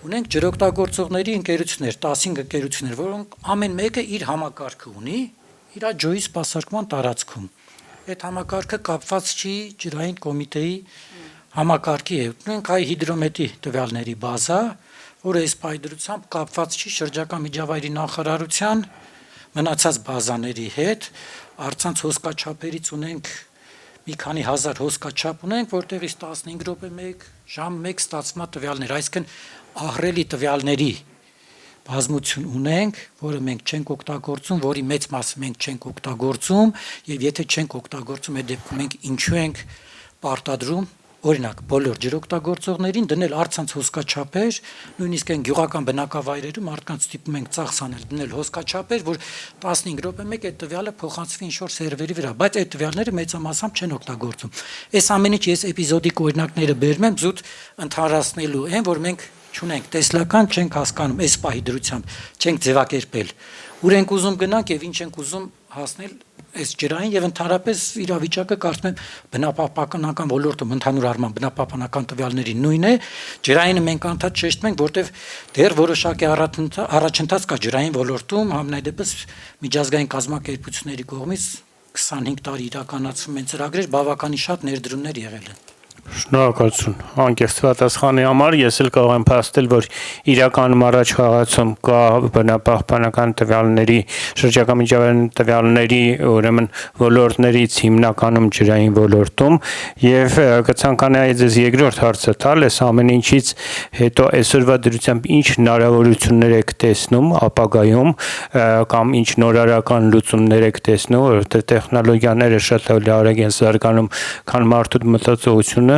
ունենք ջրօգտագործողների ընկերություններ, 15 ընկերություններ, որոնք ամեն մեկը իր համակարգը ունի, իր ջոյի սպասարկման տարածքում։ Այդ համակարգը կապված չի ջրային կոմիտեի համակարգի հետ։ Ունենք հայ հիդրոմետի տվյալների բազա, որը այս պայդրությամբ կապված չի շրջակա միջավայրի նախարարության մնացած բազաների հետ, առցանց հոսքաչափերից ունենք մի քանի հազար հոսքաչափ ունենք, որտեղից 15 րոպե 1 ժամ 1 ստացման տվյալներ, այսինքն ահռելի տվյալների բազմություն ունենք, որը մենք չենք օգտագործում, որի մեծ մասը մենք չենք օգտագործում, եւ եթե չենք օգտագործում, այդ դեպքում մենք ինչու ենք պարտադրում օրինակ բոլոր ջրօգտագործողներին դնել առցանց հոսքաչափեր, նույնիսկ այն գյուղական բնակավայրերում մարդկանց ստիպում ենք ծախս անել դնել հոսքաչափեր, որ 15 րոպե մեկ այդ տվյալը փոխանցվի ինչ-որ սերվերի վրա, բայց այդ տվյալները մեծամասամբ չեն օգտագործում։ Այս ամենից ես էպիզոդիկ օրինակները բերում եմ զուտ ընդհանրացնելու են, որ մենք չունենք տեսլական, չենք հասկանում այս պահի դրությամբ, չենք ձևակերպել ուր ենք ուզում գնանք եւ ինչ ենք ուզում հասնել այս ջրային եւ ընդհանրապես իրավիճակը կարծում եմ բնապահպանական ոլորտում ընդհանուր առմամբ բնապահպանական տվյալների նույնն է ջրայինը մենք անդադ շեշտում ենք որտեվ դեռ որոշակի առաջընթաց կա ջրային ոլորտում համենայնդեպս միջազգային կազմակերպությունների կողմից 25 տարի իրականացվում են ծրագրեր բավականին շատ ներդրումներ եղել են Շնորհակալություն անկեղծ պատասխանի համար ես էլ կարող եմ փաստել որ իրականում առաջ խաղացում կա բնապահպանական տվյալների շրջակա միջավայրի տվյալների ուրեմն ոլորտներից հիմնականում ջրային ոլորտում եւ կցանկանայի ձեզ երկրորդ հարցը տալ այս ամեն ինչից հետո այսօրվա դրությամբ ինչ հնարավորություններ եք տեսնում ապագայում կամ ինչ նորարարական լուծումներ եք տեսնում որովհետեւ տեխնոլոգիաները շատ լավ են զարգանում քան մարդու մտածողությունը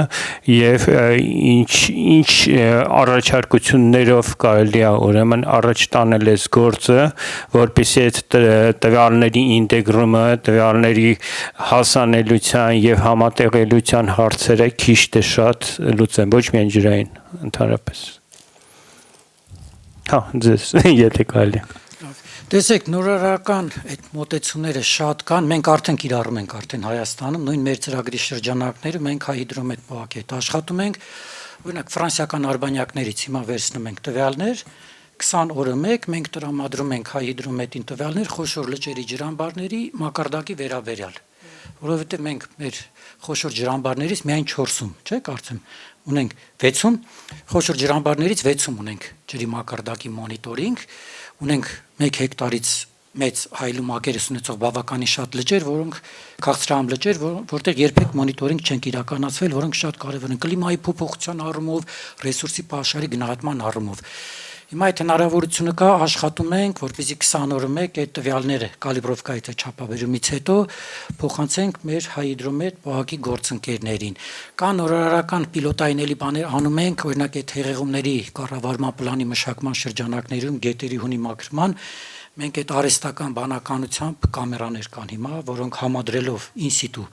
եւ ինչ առաջարկություններով կարելի է ուրեմն առաջ տանել այս գործը, որպեսզի այդ տվյալների ինտեգրումը, տվյալների հասանելիության եւ համատեղելիության հարցերը քիչ թե շատ լուծեն, ոչ միայն ջրային, ընդհանրապես։ Հա, ձեզ եթե կարելի է։ Տեսեք, նորարարական այդ մոտեցումները շատ կան, մենք արդեն կիրառում ենք արդեն Հայաստանում, նույն մեր ծրագրի շրջանակները մենք հիդրոմետ պոակ հետ աշխատում ենք, օրինակ ֆրանսիական արբանյակներից հիմա վերցնում ենք տվյալներ, 20 օրը մեկ մենք տրամադրում ենք հիդրոմետին տվյալներ խոշոր լճերի ջրամբարների մակարդակի վերաբերյալ, որովհետև մենք մեր խոշոր ջրամբարներից միայն 4-ում, չէ՞, կարծեմ, ունենք 6-ում, խոշոր ջրամբարներից 6-ում ունենք ջրի մակարդակի մոնիտորինգ, ունենք 1 հեկտարից մեծ հայլումակերս ունեցող բավականին շատ լճեր, որոնք քաղցրահամ լճեր, որտեղ երբեք մոնիտորինգ չենք իրականացվել, որոնք շատ կարևոր են կլիմայի փոփոխության առումով, ռեսուրսի պաշարի գնահատման առումով։ Հիմա այդ հնարավորությունը կա, աշխատում ենք, որպեսզի 20 օրը մեկ այդ տվյալները կալիբրովկայից չափաբերումից հետո փոխանցենք մեր հիդրոմետ պոակի գործընկերներին։ Կա նորարարական պիլոտային էլի բաներ անում ենք, օրինակ այդ հեղեղումների կառավարման պլանի մշակման շրջանակներում գետերի հունի մաքրման մենք այդ արհեստական բանականությամբ կամերաներ կան հիմա, որոնք համադրելով in situ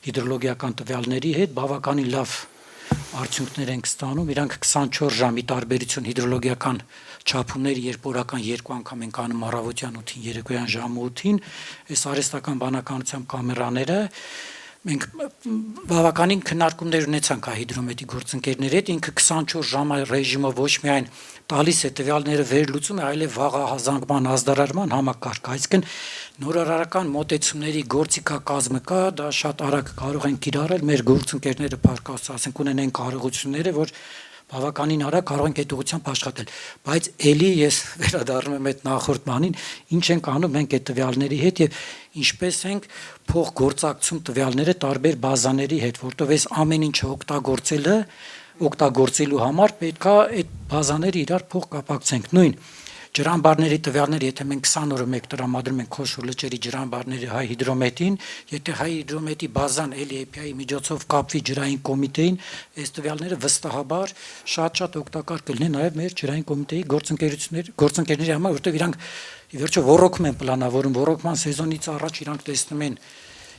հիդրոլոգիական տվյալների հետ բավականին լավ արդյունքներ ենք ստանում, իրանք 24 ժամի տարբերություն հիդրոլոգիական չափումների երբ օրական 2 անգամ ենք անում առավոտյան 8-ին, երեկոյան ժամը 8-ին, այս արհեստական բանականությամբ կամերաները մենք բավականին քննարկումներ ունեցանք հիդրոմետի գործընկերների հետ, ինքը 24 ժամի ռեժիմով ոչ միայն տալիս է տվյալները վերլուծում է, այլև վաղահազանգման ազդարարման համակարգ, այսինքն նորարարական մոտեցումների գործիքակազմը կա, դա շատ արագ կարող են կիրառել մեր գործընկերները փառք ասենք ունենեն կարողությունները, որ բավականին արագ կարող ենք այդ ուղղությամբ աշխատել, բայց ելի ես վերադառնում եմ այդ նախորդ բանին, ինչ ենք անում մենք այդ տվյալների հետ եւ ինչպես ենք փոխգործակցում տվյալները տարբեր բազաների հետ, որտեղ այս ամեն ինչը օգտագործելու համար պետք է այդ բազաները իրար փոխկապակցենք նույն ջրամբարների տվյալները, եթե մենք 20 օրը մեկ տրամադրում ենք խոշոր լճերի ջրամբարների հայ հիդրոմետին, եթե հայ հիդրոմետի բազան API միջոցով կապվի ջրային կոմիտեին, այս տվյալները վստահաբար շատ օգտակար կլինեն նաև մեր ջրային կոմիտեի գործընկերների համար, որտեղ իրանք ի վերջո ռոռոկում են պլանավորում, ռոռոկման սեզոնից առաջ իրանք տեսնում են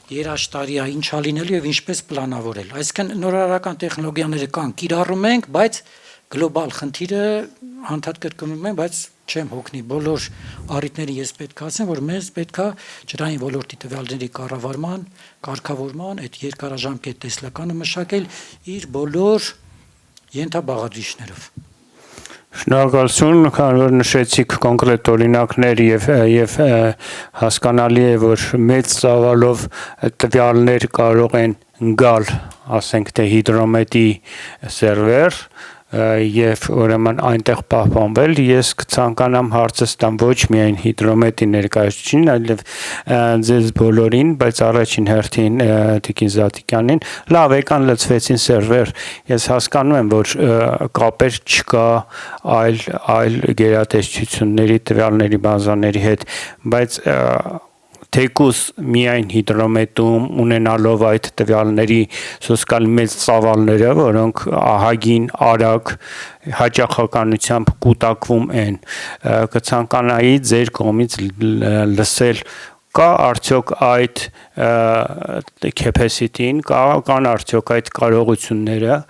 երաշտարիա ինչա լինելու եւ ինչպես պլանավորել։ Այսինքն նորարարական տեխնոլոգիաները կան, կիրառում ենք, բայց գլոբալ խնդիրը անդադ կրկնում եմ, բայց չեմ հոգնի բոլոր առիթների ես պետք է ասեմ, որ մեզ պետք է ջրային ոլորտի տվյալների կառավարման, կարգավորման այդ երկարաժամկետ տեսլականը մշակել իր բոլոր ենթաբաղադրիչներով։ Շնորհակալություն, քանի որ նշեցիք կոնկրետ օրինակներ եւ հասկանալի է, որ մեծ ծավալով տվյալներ կարող են գալ, ասենք թե հիդրոմետրի սերվեր եւ ուրեմն այնտեղ պահպանվել, ես կցանկանամ հարցս տամ ոչ միայն հիդրոմետրի ներկայացուցիչին, այլև ձեզ բոլորին, բայց առաջին հերթին Տիկին Զատիկյանին, լավ եկան լցվեցին սերվեր, ես հասկանում եմ, որ կապեր չկա այլ գերատեսչությունների տվյալների բազաների հետ, բայց թեկուս միայն հիդրոմետրում ունենալով այդ տվյալների սոսկալ մեծ ծավալները, որոնք ահագին արագ հաճախականությամբ կուտակվում են, կցանկանայի ձեր կողմից լսել կա արդյոք այդ capacity-ին, կան արդյոք այդ կարողությունները,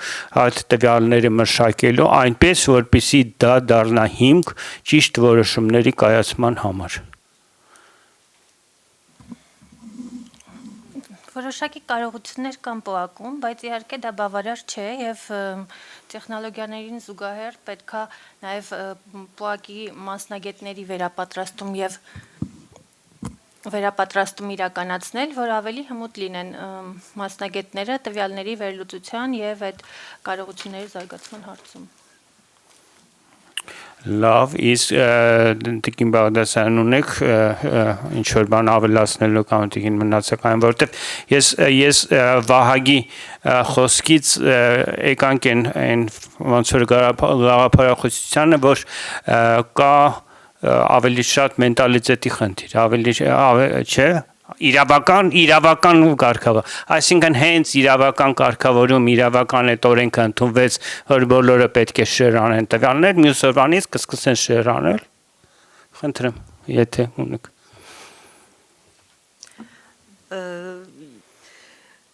այդ տվյալները մշակելու այնպես, որպեսզի դա դառնա հիմք ճիշտ որոշումների կայացման համար։ Որոշակի կարողություններ կան պոակում, բայց իհարկե դա բավարար չէ եւ տեխնոլոգիաներին զուգահեռ պետքա նաեւ պոակի մասնագետների վերապատրաստում իրականացնել, որ ավելի հմուտ լինեն մասնագետները տվյալների վերլուծության եւ այդ կարողությունների զարգացման հարցում։ Լավ, իսկ Տիկին Բաղդասարյան ունեք ինչ-որ բան ավելացնելու կամ Տիկին մնացակային, որովհետև ես Վահագի խոսքից եկանք են ոնց որ գաղափարախոսությանը, որ կա ավելի շատ մենտալիտետի խնդիր, ավելի չէ, իրավական կարգավոր, այսինքն հենց իրավական կարգավորում, իրավական այդ օրենքը ընդունվեց, որ բոլորը պետք է շեր անեն տվյալներ, մյուս օրվանից կսկսեն շեր անել, խնդրեմ, եթե ունեք։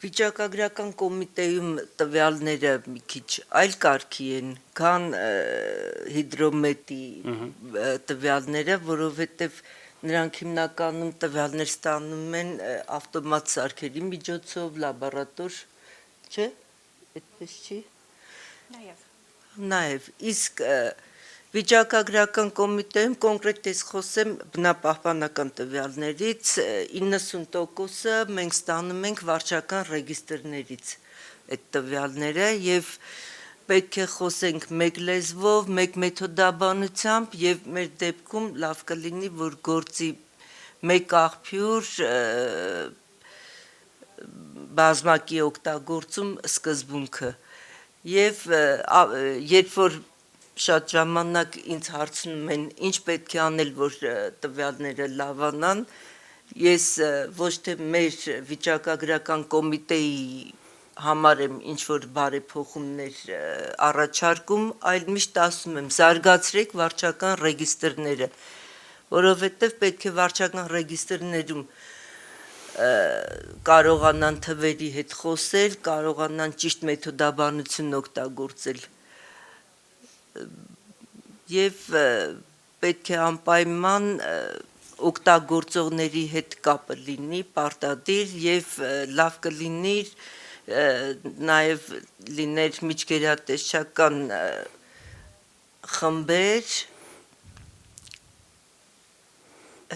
Վիճակագրական կոմիտեում տվյալները մի քիչ այլ կարգի են, քան հիդրոմետրի տվյալները, որովհետև նրանք հիմնականում տվյալներ ստանում են ավտոմատ սարքերի միջոցով, լաբորատոր, չէ՞, այդպես չի։ Նաև, իսկ վիճակագրական կոմիտեում կոնկրետ ես խոսեմ բնապահպանական տվյալներից 90%-ը մենք ստանում ենք վարչական ռեգիստրներից այդ տվյալները եւ պետք է խոսենք մեկ լեզվով, մեկ մեթոդաբանությամբ եւ մեր դեպքում լավ կլինի, որ գործի մեկ աղբյուր բազմակի օգտագործում սկզբունքը եւ երբ որ շատ ժամանակ ինձ հարցնում են ինչ պետք է անել, որ տվյալները լավանան, ես ոչ թե մեր վիճակագրական կոմիտեի համար եմ ինչ-որ բարեփոխումներ առաջարկում, այլ միշտ ասում եմ, զարգացրեք վարչական ռեգիստրները, որովհետև պետք է վարչական ռեգիստրներում կարողանան թվերի հետ խոսել, կարողանան ճիշտ մեթոդաբանություն օգտագործել եւ պետք է անպայման օգտագործողների հետ կապը լինի, պարտադիր եւ լավ կլինի նաև լիներ միջգերատեսչական խմբեր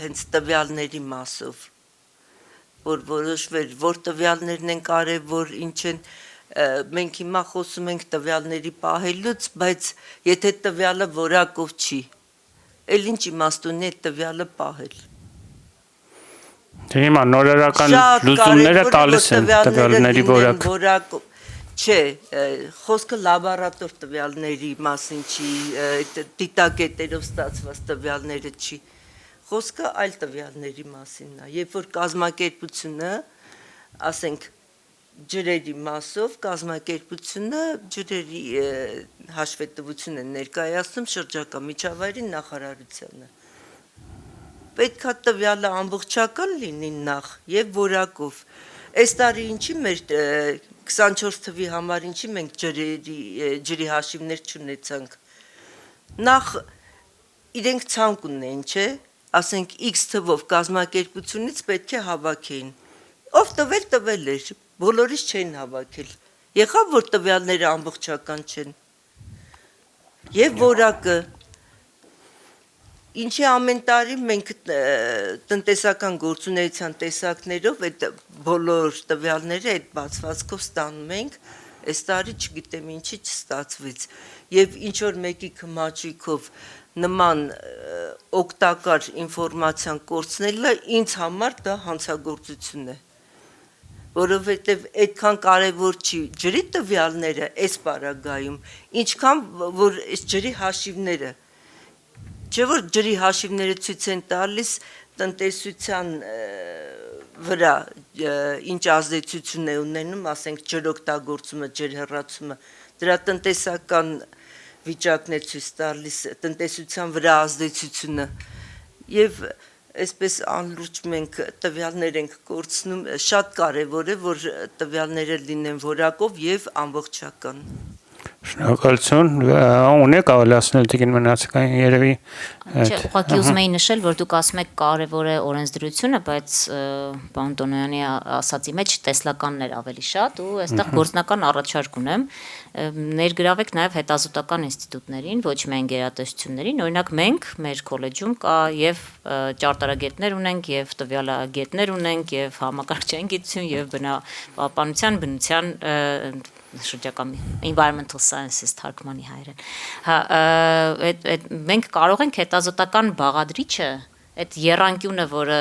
հենց տվյալների մասով, որ որոշվեր, որ տվյալներն են կարևոր, ինչ են, մենք հիմա խոսում ենք տվյալների պահելուց, բայց եթե տվյալը որակով չի, էլ ինչ իմաստ ունի այդ տվյալը պահել։ Հիմա նորարարական լուծումները տալիս են տվյալների որակ։ Չէ, խոսքը լաբորատոր տվյալների մասին չի, դիտակետերով ստացված տվյալները չի, խոսքը այլ տվյալների մասինն է, երբ որ կազմակերպությունը, ասենք ջրերի մասով, կազմակերպությունը ջրերի հաշվետվություն է ներկայացնում շրջակա միջավայրի նախարարությանը։ Պետք է տվյալը ամբողջական լինի նախ եւ որակով։ Այս տարի ինչի մեր 24 թվի համար ինչի մենք ջրի հաշիվներ չունեցանք։ Նախ իրենք ցանկ ունեն, չէ՞, ասենք X թվով կազմակերպությունից պետք է հավաքեին։ Ով տվել էր, բոլորից չեն հավաքել։ Եղավ որ տվյալները ամբողջական չեն։ եւ որակը ինչի ամեն տարի մենք տնտեսական գործունեության տեսակներով այդ բոլոր տվյալները այդ բացվածքով ստանում ենք, այս տարի չգիտեմ ինչի չստացվեց եւ ինչ որ մեկի կմաճիկով նման օգտակար ինֆորմացիան կորցնելը ինձ համար դա հանցագործություն է, որովհետեւ այդքան կարեւոր չի ջրի տվյալները այս պարագայում, ինչքան որ այս ջրի հաշիվները Չէ՞ որ ջրի հաշիվները ցույց են տալիս տնտեսության վրա ինչ ազդեցություն է ունենում, ասենք ջրօգտագործումը, ջրհեռացումը, դրա տնտեսական վիճակն է ցույց տալիս տնտեսության վրա ազդեցությունը եւ այսպես անլուրջ մենք տվյալներ ենք կորցնում, շատ կարեւոր է որ տվյալները լինեն որակով եւ ամբողջական Շնորհակալություն, ունեք ավելացնել Տիկին Մնացական երևի Չէ, ուղղակի ուզում էի նշել, որ դուք ասում եք կարևոր է օրենսդրությունը, բայց պարոն Տոնոյանի ասացի մեջ տեսլականներ ավելի շատ ու այստեղ գործնական առաջարկ ունեմ, ներգրավեք նաև հետազոտական ինստիտուտներին, ոչ միայն գերատեսչություններին, օրինակ մենք մեր քոլեջում կա եւ ճարտարագետներ ունենք, եւ տվյալագետներ ունենք, եւ համակարգչային գիտություն, եւ բնապահպանության, բնության շրջակա environmental sciences թարգմանի հայերեն։ Հա, մենք կարող ենք հետազոտական բաղադրիչը, այդ եռանկյունը, որը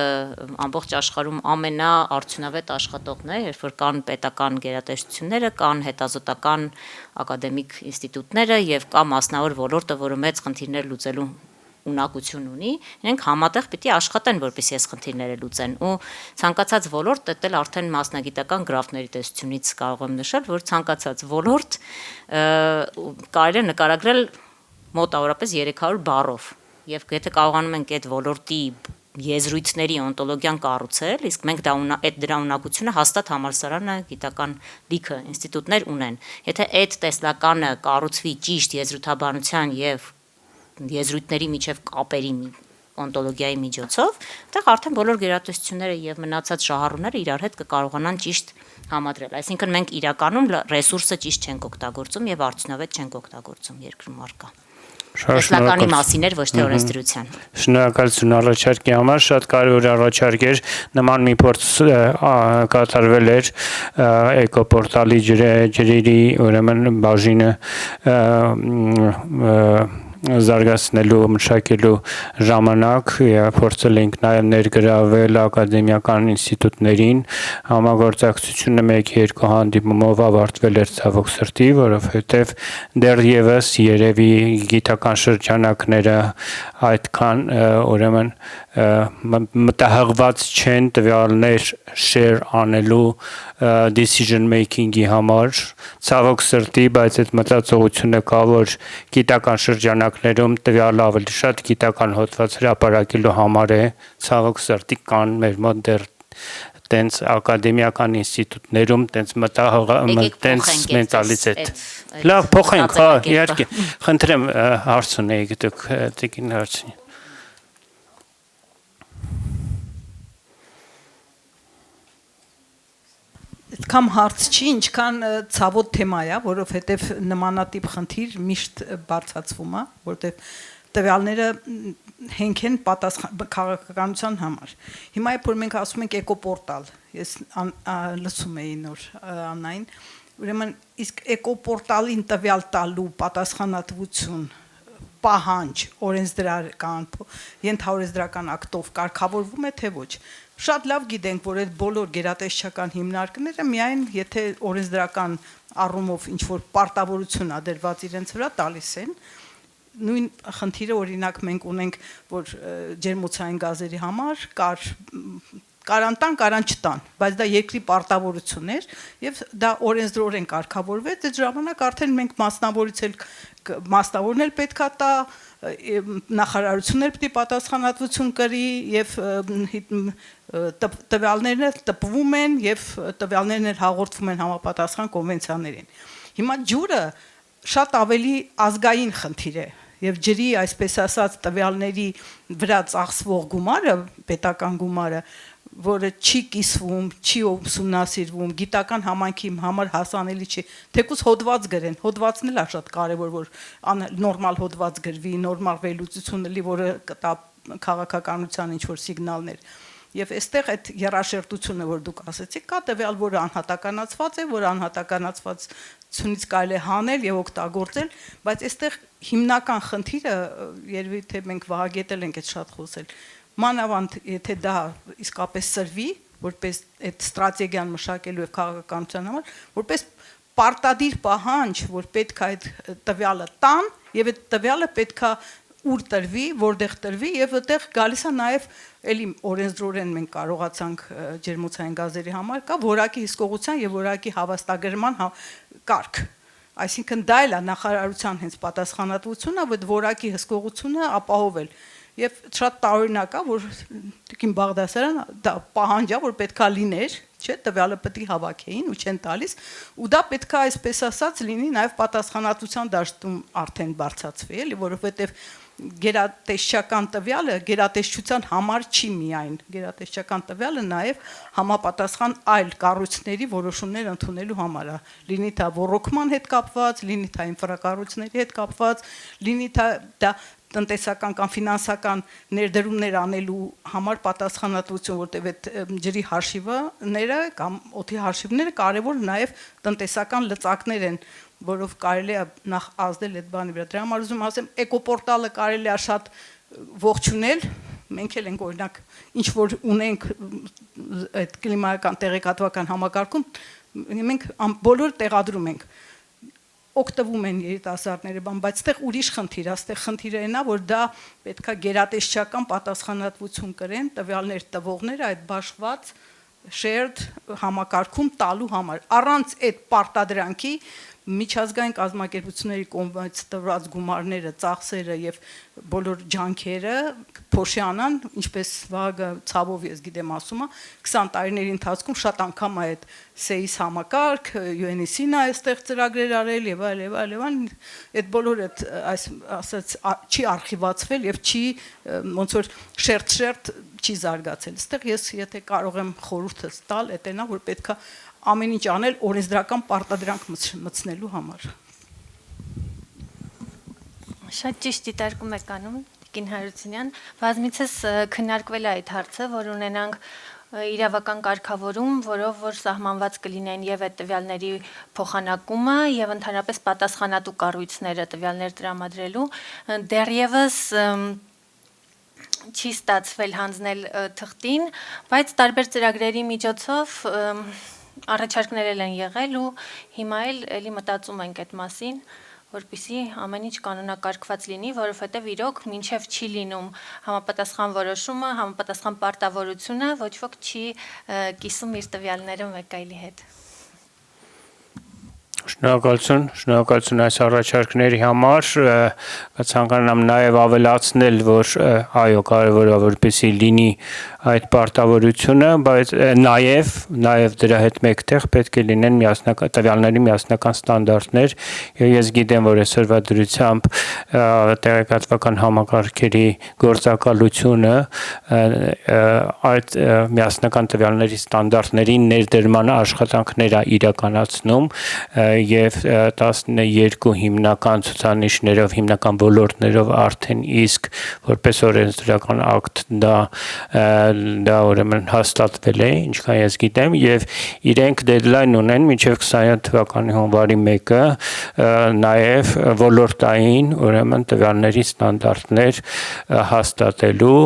ամբողջ աշխարհում ամենաարդյունավետ աշխատողն է, երբ որ կան պետական գերատեսչությունները, կան հետազոտական ակադեմիկ ինստիտուտները եւ կա մասնավոր ոլորտը, որը մեծ խնդիրներ լուծելու ունակություն ունի, իրենք համատեղ պիտի աշխատեն, որպեսզի այս խնդիրները լուծեն ու ցանկացած ոլորտ դել արդեն մասնագիտական գրաֆների տեսությունից կարող եմ նշել, որ ցանկացած ոլորտ կարելի է նկարագրել մոտավորապես 300 բառով եւ եթե կարողանում ենք այդ ոլորտի եզրույթների օնտոլոգիան կառուցել, իսկ մենք դրա ունակությունը հաստատ համալսարանը գիտական լիքը ինստիտուտներ ունեն։ Եթե այդ տեսլականը կառուցվի ճիշտ եզրութաբանության եւ եզրույթների միջև կապերի օնտոլոգիայի միջոցով, այդտեղ արդեն բոլոր գերատեսչությունները եւ մնացած շահառուները իրար հետ կկարողանան ճիշտ համադրել։ Այսինքն մենք իրականում ռեսուրսը ճիշտ չենք օգտագործում եւ արդյունավետ չենք օգտագործում երկրում առկա։ Տեսլականի մասին էր, ոչ թե օրենսդրության։ Շնորհակալություն առաջարկի համար, շատ կարևոր առաջարկ էր, նման մի փորձ կատարվել էր էկոպորտալի ջրերի ուրեմն բաժինը զարգացնելու, մշակելու ժամանակ փորձել ենք նաև ներգրավել ակադեմիական ինստիտուտներին, համագործակցությունը 1-2 հանդիպումով ավարտվել էր ցավոք սրտի, որովհետև դեռևս երևի գիտական շրջանակները այդքան ուրեմն մտահղված չեն տվյալներ share անելու decision making-ի համար, ցավոք սրտի, բայց այդ մտածողությունը կա, որ գիտական շրջանակներում տվյալը ավելի շատ գիտական հոդված հրապարակելու համար է, ցավոք սրտի կան մեր մոտ դեռ տենց ակադեմիական ինստիտուտներում տենց մենտալիտետ։ Լավ, փոխենք, հա, իհարկե։ Խնդրեմ հարց ունեիք դուք Տիկին հարցին։ Այդքան հարց չի, ինչքան ցավոտ թեմա է, որովհետև նմանատիպ խնդիր միշտ բարձրացվում է, որովհետև տվյալները հենք են քաղաքականության համար։ Հիմա երբ որ մենք ասում ենք էկոպորտալ, ես լսում էի նոր Աննային, ուրեմն իսկ էկոպորտալին տվյալ տալու պատասխանատվություն պահանջ օրենսդրական, ենթաօրենսդրական ակտով կարգավորվում է թե ոչ։ Շատ լավ գիտենք, որ այդ բոլոր գերատեսչական հիմնարկները միայն եթե օրենսդրական առումով ինչ որ պարտավորություն ադրված իրենց վրա տալիս են, նույն խնդիրը օրինակ մենք ունենք, որ ջերմոցային գազերի համար կարան տան, կարան չտան, բայց դա երկրի պարտավորություն էր եւ դա օրենսդրորեն կարգավորվեց, այդ ժամանակ արդեն մենք մասնավորն էլ պետքա տա, նախարարությունն էլ պիտի պատասխանատվություն կրի եւ տվյալներն էլ տպվում են եւ տվյալներն էլ հաղորդվում են համապատասխան կոնվենցիաներին։ Հիմա ջուրը շատ ավելի ազգային խնդիր է եւ ջրի այսպես ասած տվյալների վրա ծախսվող գումարը, պետական գումարը որը չի կիսվում, չի ուսումնասիրվում, գիտական համայնքի համար հասանելի չի, թեկուզ հոդված գրեն, հոդվածն էլ է շատ կարևոր, որ նորմալ հոդված գրվի, նորմալ վերլուծություն լինի, որը կտա քաղաքականության ինչ-որ սիգնալներ։ Եվ այստեղ այդ երաշերտությունը, որ դուք ասեցիք, կա տվյալ, որը անհատականացված է, որ անհատականացվածությունից կարելի է հանել եւ օգտագործել, բայց այստեղ հիմնական խնդիրը, երևի թե մենք վահագետել ենք այդ շատ խոսել, մանավանդ եթե դա իսկապես սրվի, որպես այդ ստրատեգիան մշակելու եւ քաղաքականության համար, որպես պարտադիր պահանջ, որ պետք է այդ տվյալը տան եւ այդ տվյալը պետք է ուր տրվի, որտեղ տրվի եւ այդտեղ գալիս է նաեւ էլի օրենսդրորեն մենք կարողացանք ջերմոցային գազերի համար կա որակի հսկողության եւ որակի հավաստագրման կարգ։ Այսինքն դա էլ է նախարարության հենց պատասխանատվությունը, այդ որակի հսկողությունը ապահովել։ Եվ շատ տարօրինակ է, որ Տիկին Բաղդասարյան դա պահանջա, որ պետքա լիներ, չէ, տվյալը պետք է հավաքեին ու չեն տալիս, ու դա պետքա այսպես ասած լինի նաև պատասխանատվության դաշտում արդեն բարձրացվի, էլի, որովհետև գերատեսչական տվյալը գերատեսչության համար չի միայն, գերատեսչական տվյալը նաև համապատասխան այլ կառույցների որոշումներ ընդունելու համար է, լինի դա ոռոգման հետ կապված, լինի դա ինֆրակառույցների հետ կապված, լինի դա տնտեսական կամ ֆինանսական ներդրումներ անելու համար պատասխանատվություն, որտեղ այդ ջրի հաշիվները կամ օդի հաշիվները կարևոր նաև տնտեսական լծակներ են, որով կարելի է նախ ազդել այդ բանի վրա։ Դրա համար ուզում ասեմ, էկոպորտալը կարելի է շատ ողջունել, մենք էլ ենք օրինակ ինչ որ ունենք այդ կլիմայական տեղեկատվական համակարգում, մենք բոլոր տեղադրում ենք օգտվում են երիտասարդները, բայց այդտեղ ուրիշ խնդիր է, այստեղ խնդիրը այն է, որ դա պետքա գերատեսչական պատասխանատվություն կրեն տվյալներ տվողները այդ բաշխված shared համակարգում տալու համար։ Առանց այդ պարտադրանքի միջազգային կազմակերպությունների կողմից տրված գումարները, ծախսերը եւ բոլոր ջանքերը փոշյանան, ինչպես Վահագը ցավով ես գիտեմ ասում է, 20 տարիների ընթացքում շատ անգամ է այդ SEIS համակարգ, UNEC-ն է այստեղ ծրագրեր արել եւ այլ եւ այլ եւ այլ, այդ բոլորը այս ասած չի արխիվացվել եւ չի ոնց որ շերտ չի զարգացել։ Այստեղ ես եթե կարող եմ խորհուրդ տալ, դա նա որ պետքա ամեն ինչ անել օրենսդրական պարտադրանք մտցնելու համար։ Շատ ճիշտ դիտարկում եք անում, Տիկին Հարությունյան, բազմիցս քննարկվել է այդ հարցը, որ ունենանք իրավական կարգավորում, որով որ սահմանված կլինեն եւ այդ տվյալների փոխանակումը եւ ընդհանրապես պատասխանատու կառույցները տվյալներ տրամադրելու, դեռևս չի ստացվել հանձնել թղթին, բայց տարբեր ծրագրերի միջոցով առաջարկներ են եղել ու հիմա էլի մտածում ենք այդ մասին, որպեսզի ամեն ինչ կանոնակարգված լինի, որովհետև իրոք մինչև չի լինում համապատասխան որոշումը, համապատասխան պարտավորությունը, ոչ ոք չի կիսում իր տվյալները մեկ այլի հետ։ Շնորհակալություն այս առաջարկների համար, կցանկանամ նաև ավելացնել, որ այո, կարևոր է որպեսզի լինի այդ պարտավորությունը, բայց նաև դրա հետ մեկտեղ պետք է լինեն տվյալների միասնական ստանդարտներ, եւ ես գիտեմ, որ այսօրվա դրությամբ տեղեկատվական համակարգերի գործակալությունը այդ միասնական տվյալների ստանդարտների ներդրման աշխատանքներ է իրականացնում եւ 12 հիմնական ցուցանիշներով, հիմնական ոլորտներով արդեն իսկ որպես օրենսդրական ակտ դա ուրեմն հաստատվել է, ինչքան ես գիտեմ, եւ իրենք դեդլայն ունեն մինչեւ 27 թվականի հունվարի 1-ը նաեւ ոլորտային ուրեմն տվյալների ստանդարտներ հաստատելու,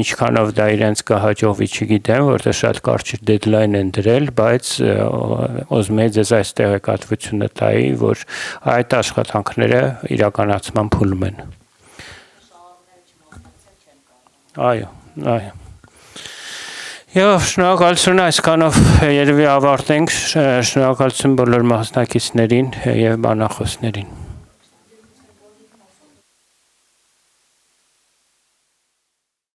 ինչքանով դա իրենց կհաջողվի չգիտեմ, որտեղ շատ կարճ դեդլայն են դրել, բայց ուզում եմ ձեզ այս տեղեկատվությունը տայի, որ այդ աշխատանքները իրականացման փուլում են։ Այո։ Եվ շնորհակալություն այսքանով երևի ավարտենք, շնորհակալություն բոլոր մասնակիցներին եւ բանախոսներին։